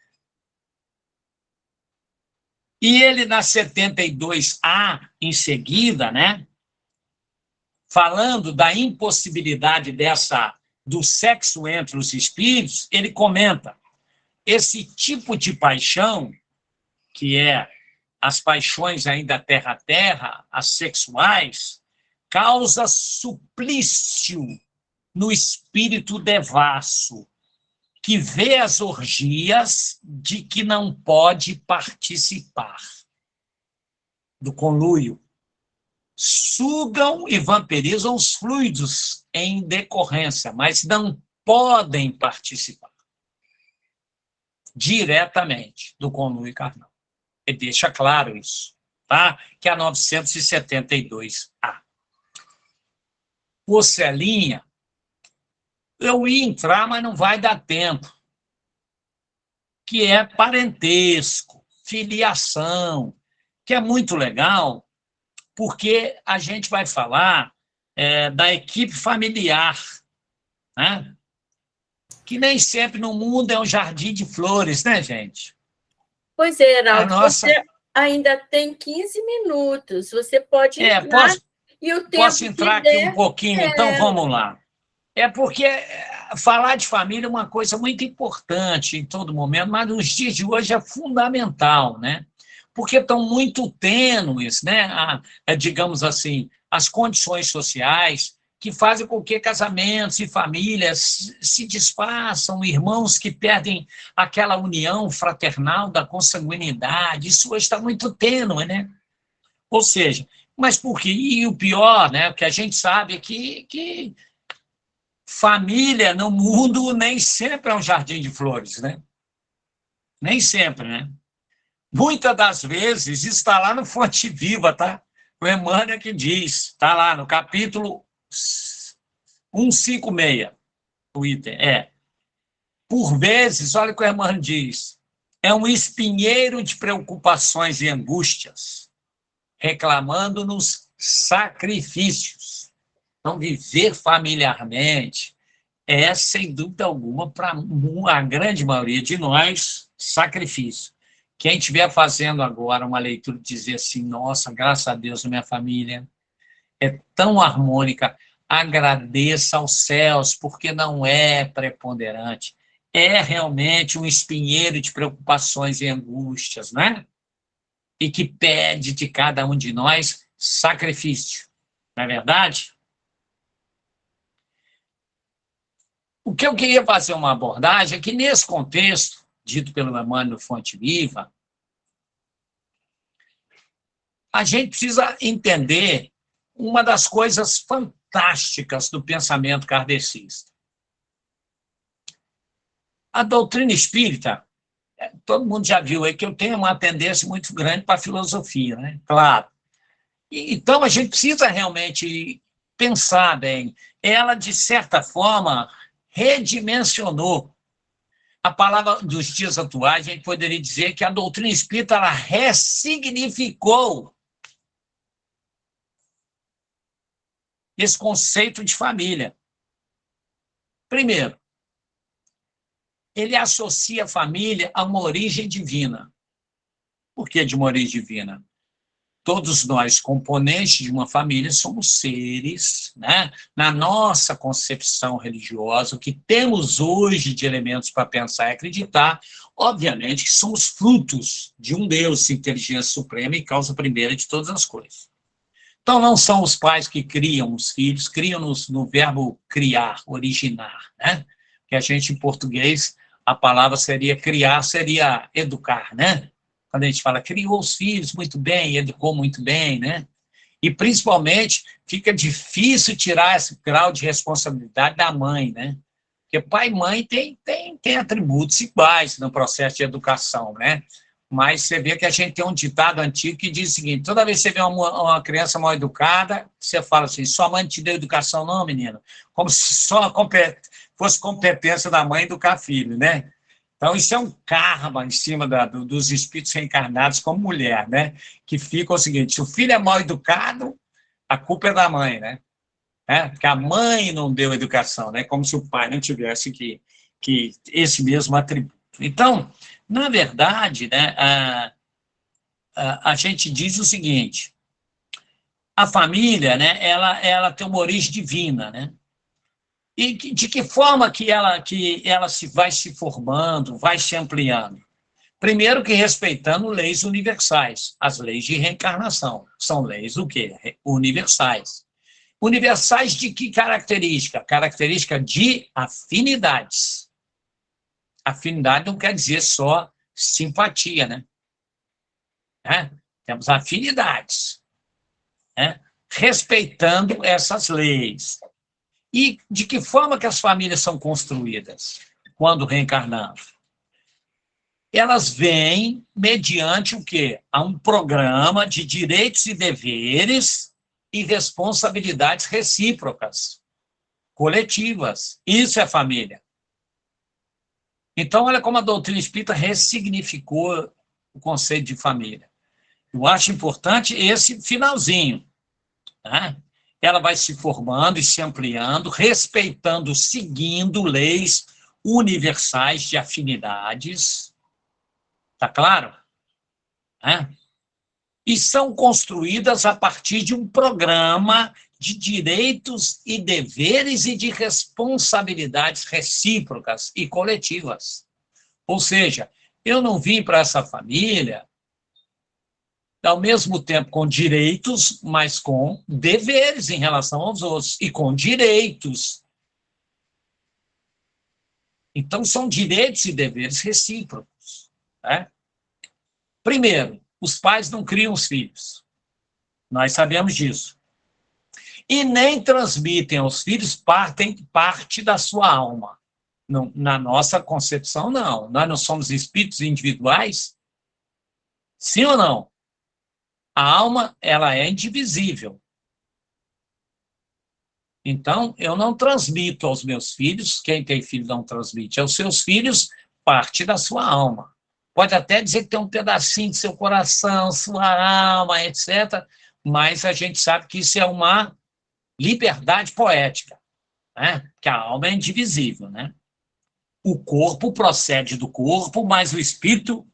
E ele, na 72A, em seguida, né, falando da impossibilidade do sexo entre os espíritos, ele comenta: esse tipo de paixão, que é as paixões ainda terra-terra, as sexuais, causa suplício no espírito devasso, que vê as orgias de que não pode participar do conluio. Sugam e vampirizam os fluidos em decorrência, mas não podem participar diretamente do conluio carnal. Ele deixa claro isso, tá? Que é a 972A. Ô, Celinha, eu ia entrar, mas não vai dar tempo. Que é parentesco, filiação, que é muito legal, porque a gente vai falar da equipe familiar, né? Que nem sempre no mundo é um jardim de flores, né, gente? Pois é, Heraldo, você ainda tem 15 minutos, você pode entrar e o tempo posso entrar aqui um pouquinho, então vamos lá. É porque falar de família é uma coisa muito importante em todo momento, mas nos dias de hoje é fundamental, né? Porque estão muito tênues, né? Digamos assim, as condições sociais que fazem com que casamentos e famílias se desfaçam, irmãos que perdem aquela união fraternal da consanguinidade. Isso hoje está muito tênue, né? Ou seja, mas por quê? E o pior, né? O que a gente sabe é que família no mundo nem sempre é um jardim de flores, né? Nem sempre, né? muitas das vezes está lá no Fonte Viva, tá? O Emmanuel que diz, está lá no capítulo 156, o item por vezes, olha o que o Emmanuel diz, é um espinheiro de preocupações e angústias, reclamando-nos sacrifícios. Então, viver familiarmente é, sem dúvida alguma, para a grande maioria de nós, sacrifício. Quem estiver fazendo agora uma leitura, dizer assim, nossa, graças a Deus, minha família é tão harmônica, agradeça aos céus, porque não é preponderante, é realmente um espinheiro de preocupações e angústias, né? E que pede de cada um de nós sacrifício, não é verdade? O que eu queria fazer uma abordagem é que, nesse contexto, dito pelo Emmanuel Fonte Viva, a gente precisa entender uma das coisas fantásticas do pensamento kardecista. A doutrina espírita, todo mundo já viu aí que eu tenho uma tendência muito grande para a filosofia, né? Claro. Então, a gente precisa realmente pensar bem. Ela, de certa forma, redimensionou. A palavra dos dias atuais, a gente poderia dizer que a doutrina espírita ela ressignificou esse conceito de família. Primeiro, ele associa a família a uma origem divina. Por que de uma origem divina? Todos nós, componentes de uma família, somos seres, né? Na nossa concepção religiosa, o que temos hoje de elementos para pensar e acreditar, obviamente que somos frutos de um Deus, inteligência suprema e causa primeira de todas as coisas. Então, não são os pais que criam os filhos, criam-nos no verbo criar, originar, né? Que a gente, em português, a palavra seria criar, seria educar, né? Quando a gente fala, criou os filhos muito bem, educou muito bem, né? E, principalmente, fica difícil tirar esse grau de responsabilidade da mãe, né? Porque pai e mãe tem atributos iguais no processo de educação, né? Mas você vê que a gente tem um ditado antigo que diz o seguinte, toda vez que você vê uma criança mal educada, você fala assim, sua mãe te deu educação? Não, menino. Como se só fosse competência da mãe educar filho, né? Então, isso é um karma em cima dos espíritos reencarnados como mulher, né? Que fica o seguinte, se o filho é mal educado, a culpa é da mãe, né? Porque a mãe não deu educação, né? Como se o pai não tivesse que esse mesmo atributo. Então, na verdade, né, a gente diz o seguinte, a família, né, ela tem uma origem divina, né? E de que forma que ela vai se formando, vai se ampliando? Primeiro que respeitando leis universais, as leis de reencarnação. São leis o quê? Universais. Universais de que característica? Característica de afinidades. Afinidade não quer dizer só simpatia, né? Temos afinidades, né? Respeitando essas leis. E de que forma que as famílias são construídas quando reencarnamos? Elas vêm mediante o quê? A um programa de direitos e deveres e responsabilidades recíprocas, coletivas. Isso é família. Então, olha como a doutrina espírita ressignificou o conceito de família. Eu acho importante esse finalzinho, né? Ela vai se formando e se ampliando, respeitando, seguindo leis universais de afinidades, tá claro? E são construídas a partir de um programa de direitos e deveres e de responsabilidades recíprocas e coletivas. Ou seja, eu não vim para essa família ao mesmo tempo com direitos, mas com deveres em relação aos outros, e com direitos. Então, são direitos e deveres recíprocos, né? Primeiro, os pais não criam os filhos. Nós sabemos disso. E nem transmitem aos filhos parte da sua alma. Não, na nossa concepção, não. Nós não somos espíritos individuais. Sim ou não? A alma, ela é indivisível. Então, eu não transmito aos meus filhos, quem tem filho não transmite aos seus filhos parte da sua alma. Pode até dizer que tem um pedacinho de seu coração, sua alma, etc., mas a gente sabe que isso é uma liberdade poética, né? Que a alma é indivisível, né? O corpo procede do corpo, mas o espírito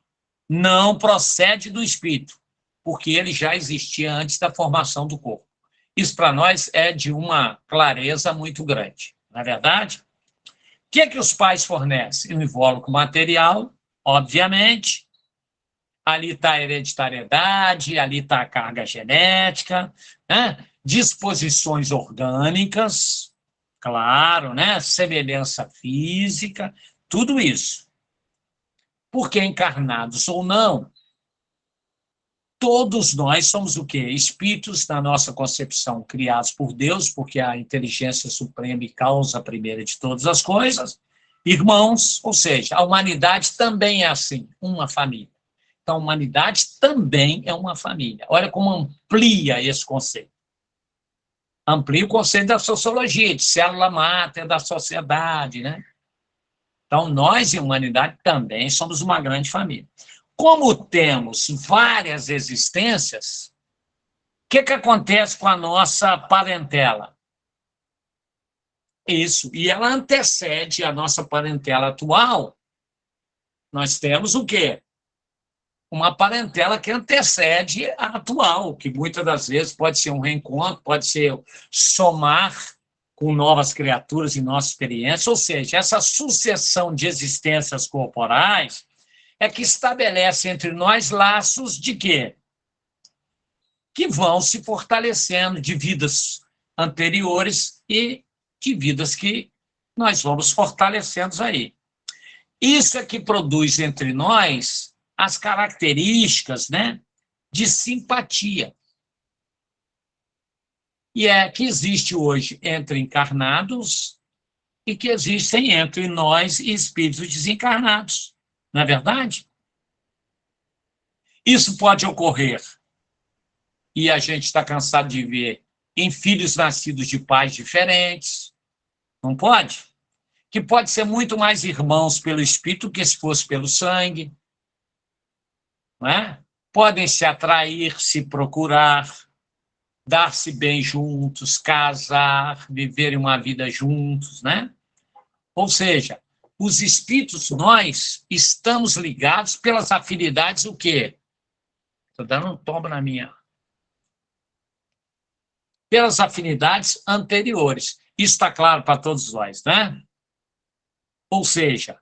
não procede do espírito, porque ele já existia antes da formação do corpo. Isso, para nós, é de uma clareza muito grande. Não é verdade? O que é que os pais fornecem? Um invólucro material, obviamente. Ali está a hereditariedade, ali está a carga genética, né? Disposições orgânicas, claro, né? Semelhança física, tudo isso. Porque encarnados ou não, todos nós somos o quê? Espíritos, na nossa concepção, criados por Deus, porque a inteligência suprema e causa primeira de todas as coisas, irmãos, ou seja, a humanidade também é assim, uma família. Então, a humanidade também é uma família. Olha como amplia esse conceito. Amplia o conceito da sociologia, de célula máter da sociedade, né? Então, nós e a humanidade também somos uma grande família. Como temos várias existências, o que acontece com a nossa parentela? Isso, e ela antecede a nossa parentela atual. Nós temos o quê? Uma parentela que antecede a atual, que muitas das vezes pode ser um reencontro, pode ser somar com novas criaturas e nossa experiência, ou seja, essa sucessão de existências corporais é que estabelece entre nós laços de quê? Que vão se fortalecendo de vidas anteriores e de vidas que nós vamos fortalecendo aí. Isso é que produz entre nós as características, né, de simpatia. E é que existe hoje entre encarnados e que existem entre nós e espíritos desencarnados. Não é verdade? Isso pode ocorrer, e a gente está cansado de ver, em filhos nascidos de pais diferentes. Não pode? Que pode ser muito mais irmãos pelo espírito que se fosse pelo sangue. Não é? Podem se atrair, se procurar, dar-se bem juntos, casar, viverem uma vida juntos, né? Ou seja, os espíritos, nós estamos ligados pelas afinidades, o quê? Estou dando um tombo na minha. Pelas afinidades anteriores. Isso está claro para todos nós, né? Ou seja,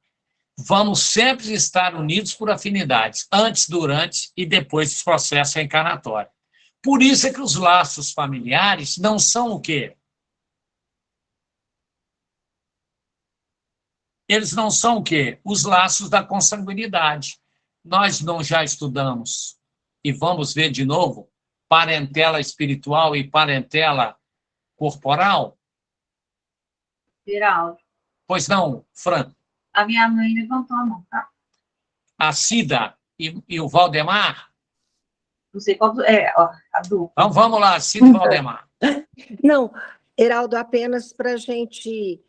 vamos sempre estar unidos por afinidades, antes, durante e depois desse processo reencarnatório. Por isso é que os laços familiares não são o quê? Eles não são o quê? Os laços da consanguinidade. Nós não já estudamos, e vamos ver de novo, parentela espiritual e parentela corporal? Geraldo. Pois não, Fran? A minha mãe levantou a mão, tá? A Cida e o Valdemar? Não sei qual é, ó, a dupla. Então vamos lá, Cida e Valdemar. Não, Heraldo, apenas para a gente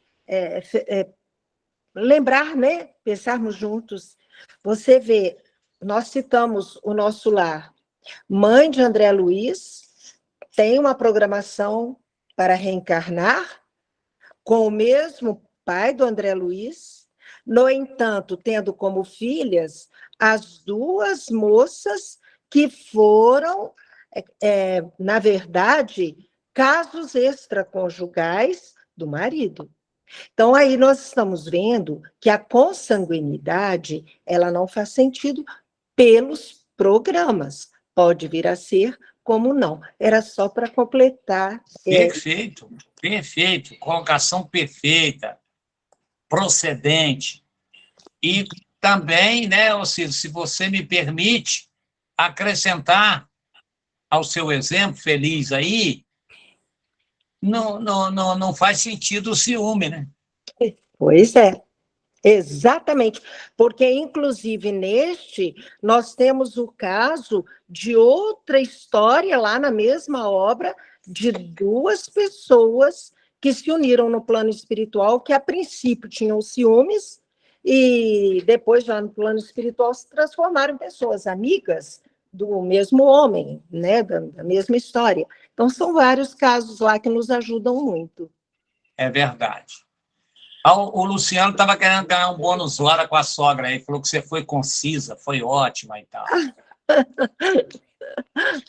lembrar, né? Pensarmos juntos. Você vê, nós citamos o Nosso Lar. Mãe de André Luiz tem uma programação para reencarnar com o mesmo pai do André Luiz, no entanto, tendo como filhas as duas moças que foram, na verdade, casos extraconjugais do marido. Então, aí nós estamos vendo que a consanguinidade, ela não faz sentido pelos programas. Pode vir a ser como não. Era só para completar. Perfeito, perfeito. Colocação perfeita, procedente. E também, né, Ciro, se você me permite acrescentar ao seu exemplo feliz aí, não faz sentido o ciúme, né? Pois é. Exatamente, porque, inclusive, neste, nós temos o caso de outra história lá na mesma obra, de duas pessoas que se uniram no plano espiritual, que a princípio tinham ciúmes, e depois, já no plano espiritual, se transformaram em pessoas amigas do mesmo homem, né, da mesma história. Então, são vários casos lá que nos ajudam muito. É verdade. O Luciano estava querendo ganhar um bônus hora com a sogra aí, falou que você foi concisa, foi ótima e tal.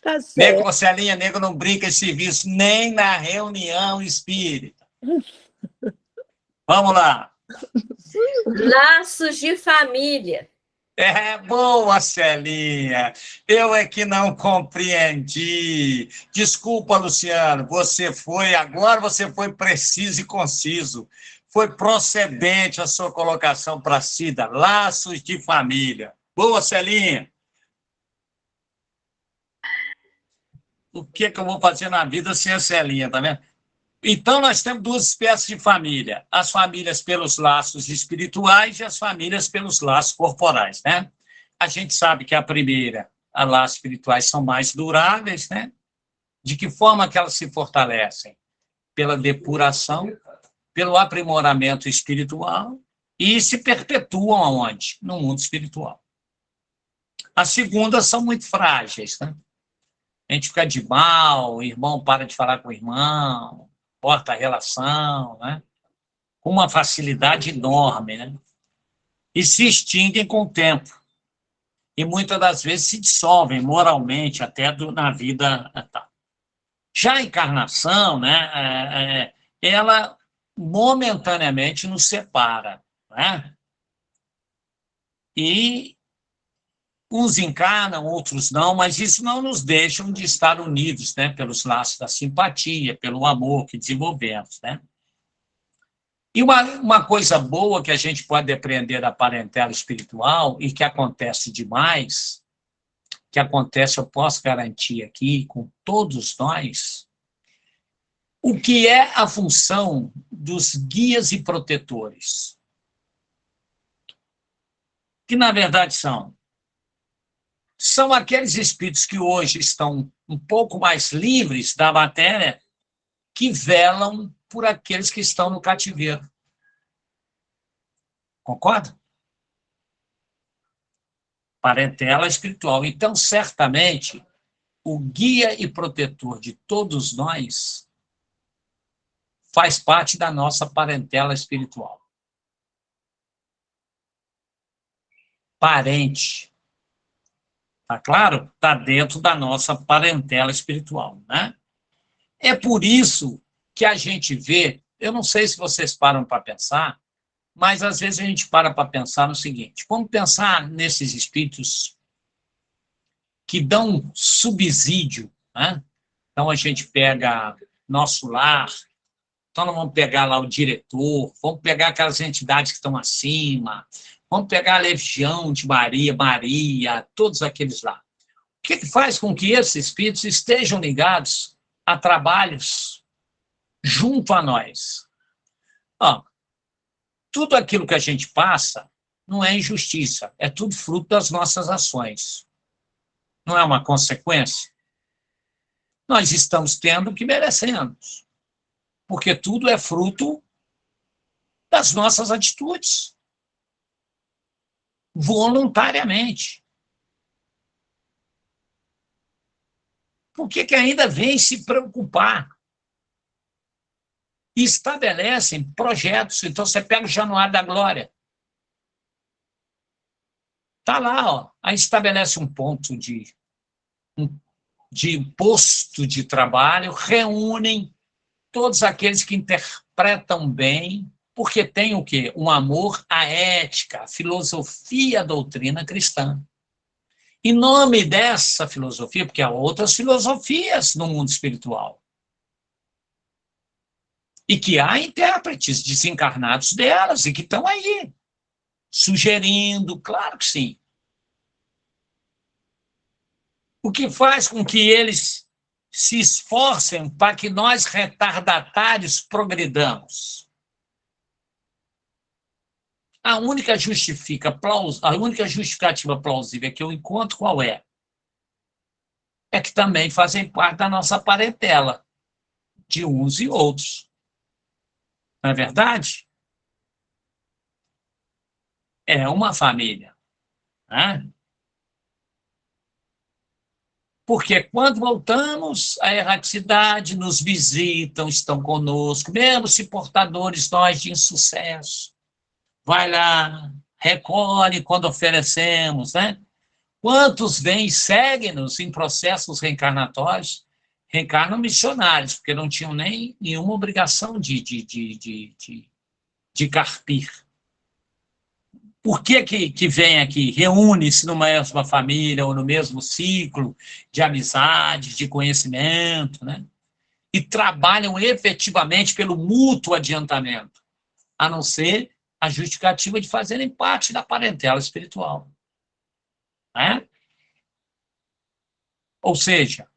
Tá certo. Nego, Marcelinha, nego não brinca esse serviço nem na reunião espírita. Vamos lá. Laços de família. É boa, Celinha. Eu é que não compreendi. Desculpa, Luciano. Agora você foi preciso e conciso. Foi procedente a sua colocação para Cida. Laços de família. Boa, Celinha. O que eu vou fazer na vida sem a Celinha, tá vendo? Então, nós temos duas espécies de família. As famílias pelos laços espirituais e as famílias pelos laços corporais, né? A gente sabe que a primeira, as laços espirituais, são mais duráveis, né? De que forma que elas se fortalecem? Pela depuração, pelo aprimoramento espiritual e se perpetuam aonde? No mundo espiritual. As segundas são muito frágeis, né? A gente fica de mal, o irmão para de falar com o irmão, corta a relação, né? Com uma facilidade enorme, né? E se extinguem com o tempo. E muitas das vezes se dissolvem moralmente até na vida. Já a encarnação, né? Ela momentaneamente nos separa, né? E uns encarnam, outros não, mas isso não nos deixa de estar unidos, né? Pelos laços da simpatia, pelo amor que desenvolvemos, né? E uma coisa boa que a gente pode aprender da parentela espiritual e que acontece demais, que acontece, eu posso garantir aqui, com todos nós, o que é a função dos guias e protetores? Que, na verdade, são aqueles espíritos que hoje estão um pouco mais livres da matéria, que velam por aqueles que estão no cativeiro. Concorda? Parentela espiritual. Então, certamente, o guia e protetor de todos nós faz parte da nossa parentela espiritual. Parente. Tá claro? Está dentro da nossa parentela espiritual, né? É por isso que a gente vê, eu não sei se vocês param para pensar, mas às vezes a gente para pensar no seguinte: vamos pensar nesses espíritos que dão subsídio, né? Então a gente pega nosso lar, então nós vamos pegar lá o diretor, vamos pegar aquelas entidades que estão acima, vamos pegar a Legião de Maria, todos aqueles lá. O que faz com que esses espíritos estejam ligados a trabalhos junto a nós? Tudo aquilo que a gente passa não é injustiça, é tudo fruto das nossas ações. Não é uma consequência? Nós estamos tendo o que merecemos, porque tudo é fruto das nossas atitudes, voluntariamente. Por que ainda vem se preocupar? E estabelecem projetos. Então, você pega o Januário da Glória. Está lá, ó. Aí estabelece um ponto de posto de trabalho, reúnem todos aqueles que interpretam bem, porque tem o quê? Um amor à ética, à filosofia, à doutrina cristã. Em nome dessa filosofia, porque há outras filosofias no mundo espiritual, e que há intérpretes desencarnados delas, e que estão aí, sugerindo, claro que sim. O que faz com que eles se esforcem para que nós, retardatários, progridamos? A única justificativa plausível que eu encontro qual é? É que também fazem parte da nossa parentela, de uns e outros. Não é verdade? É uma família, né? Porque quando voltamos, a erraticidade nos visitam, estão conosco, mesmo se portadores nós de insucesso. Vai lá, recolhe quando oferecemos, né? Quantos vêm e seguem-nos em processos reencarnatórios? Reencarnam missionários, porque não tinham nem nenhuma obrigação de carpir. Por que vem aqui? Reúne-se numa mesma família ou no mesmo ciclo de amizade, de conhecimento, né? E trabalham efetivamente pelo mútuo adiantamento, a não ser a justificativa de fazerem parte da parentela espiritual. Né? Ou seja,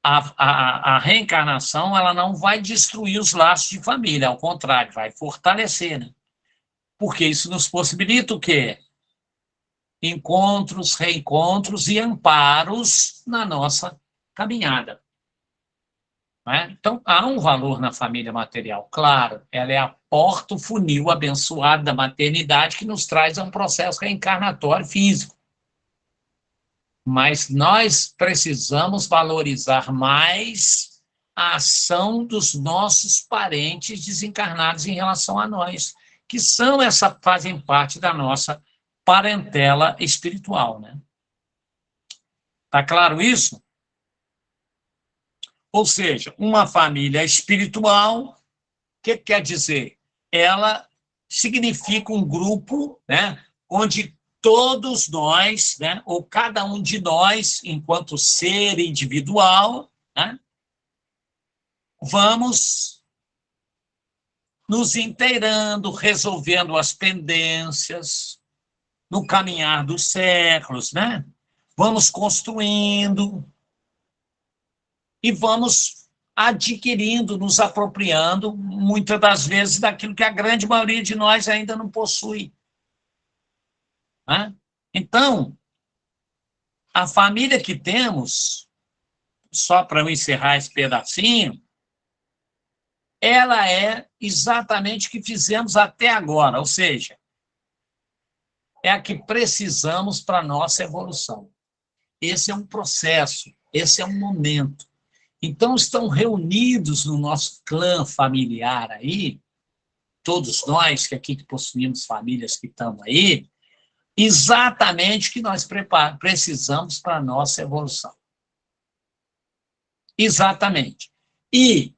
a reencarnação ela não vai destruir os laços de família, ao contrário, vai fortalecer, né? Porque isso nos possibilita o quê? Encontros, reencontros e amparos na nossa caminhada. Né? Então, há um valor na família material, claro, ela é a porta, o funil abençoado da maternidade que nos traz a um processo reencarnatório físico. Mas nós precisamos valorizar mais a ação dos nossos parentes desencarnados em relação a nós, que fazem parte da nossa parentela espiritual, né? Tá claro isso? Ou seja, uma família espiritual, o que quer dizer? Ela significa um grupo, né, onde todos nós, né, ou cada um de nós, enquanto ser individual, né, vamos nos inteirando, resolvendo as pendências no caminhar dos séculos, né? Vamos construindo e vamos adquirindo, nos apropriando, muitas das vezes, daquilo que a grande maioria de nós ainda não possui. Né? Então, a família que temos, só para eu encerrar esse pedacinho, ela é exatamente o que fizemos até agora, ou seja, é a que precisamos para a nossa evolução. Esse é um processo, esse é um momento. Então, estão reunidos no nosso clã familiar aí, todos nós que aqui possuímos famílias que estamos aí, exatamente o que nós precisamos para a nossa evolução. Exatamente. E,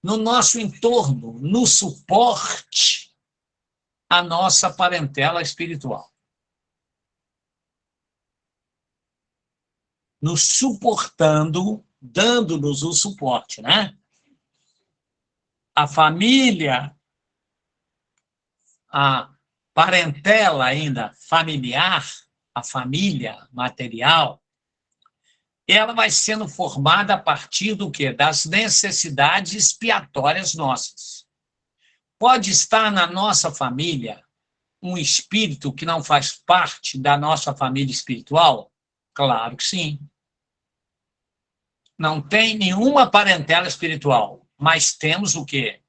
no nosso entorno, no suporte, a nossa parentela espiritual. Nos suportando, dando-nos o suporte, né? A família, a parentela ainda familiar, a família material, ela vai sendo formada a partir do quê? Das necessidades expiatórias nossas. Pode estar na nossa família um espírito que não faz parte da nossa família espiritual? Claro que sim. Não tem nenhuma parentela espiritual, mas temos o quê?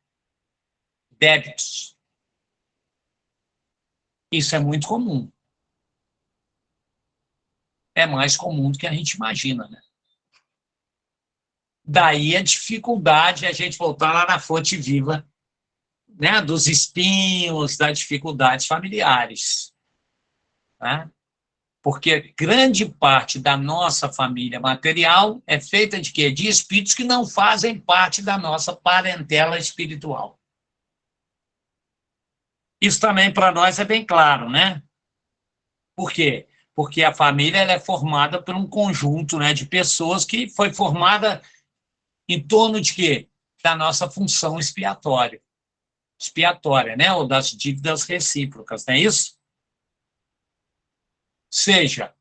Débitos. Isso é muito comum. É mais comum do que a gente imagina, né? Daí a dificuldade, a gente voltar lá na fonte viva, né, dos espinhos, das dificuldades familiares. Né? Porque grande parte da nossa família material é feita de quê? De espíritos que não fazem parte da nossa parentela espiritual. Isso também para nós é bem claro, né? Por quê? Porque a família ela é formada por um conjunto, né, de pessoas que foi formada em torno de quê? Da nossa função expiatória, né? Ou das dívidas recíprocas, não é isso? Seja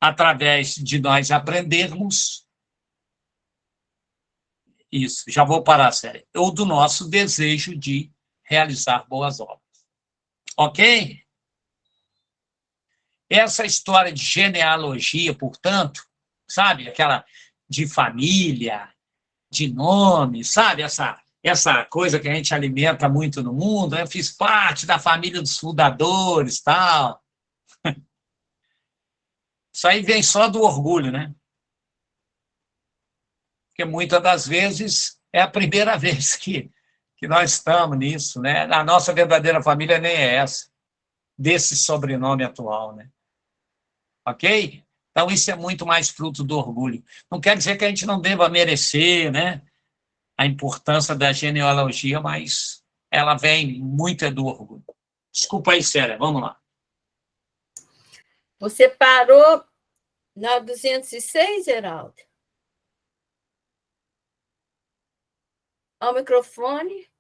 através de nós aprendermos isso, já vou parar a série, ou do nosso desejo de realizar boas obras. Ok? Essa história de genealogia, portanto, sabe? Aquela de família, de nome, sabe? Essa coisa que a gente alimenta muito no mundo. Eu fiz parte da família dos fundadores, tal. Isso aí vem só do orgulho, né? Porque muitas das vezes é a primeira vez que nós estamos nisso, né? A nossa verdadeira família nem é essa, desse sobrenome atual, né? Ok? Então, isso é muito mais fruto do orgulho. Não quer dizer que a gente não deva merecer, né, a importância da genealogia, mas ela vem muito do orgulho. Desculpa aí, Célia, vamos lá. Você parou na 206, Geraldo? Ao microfone.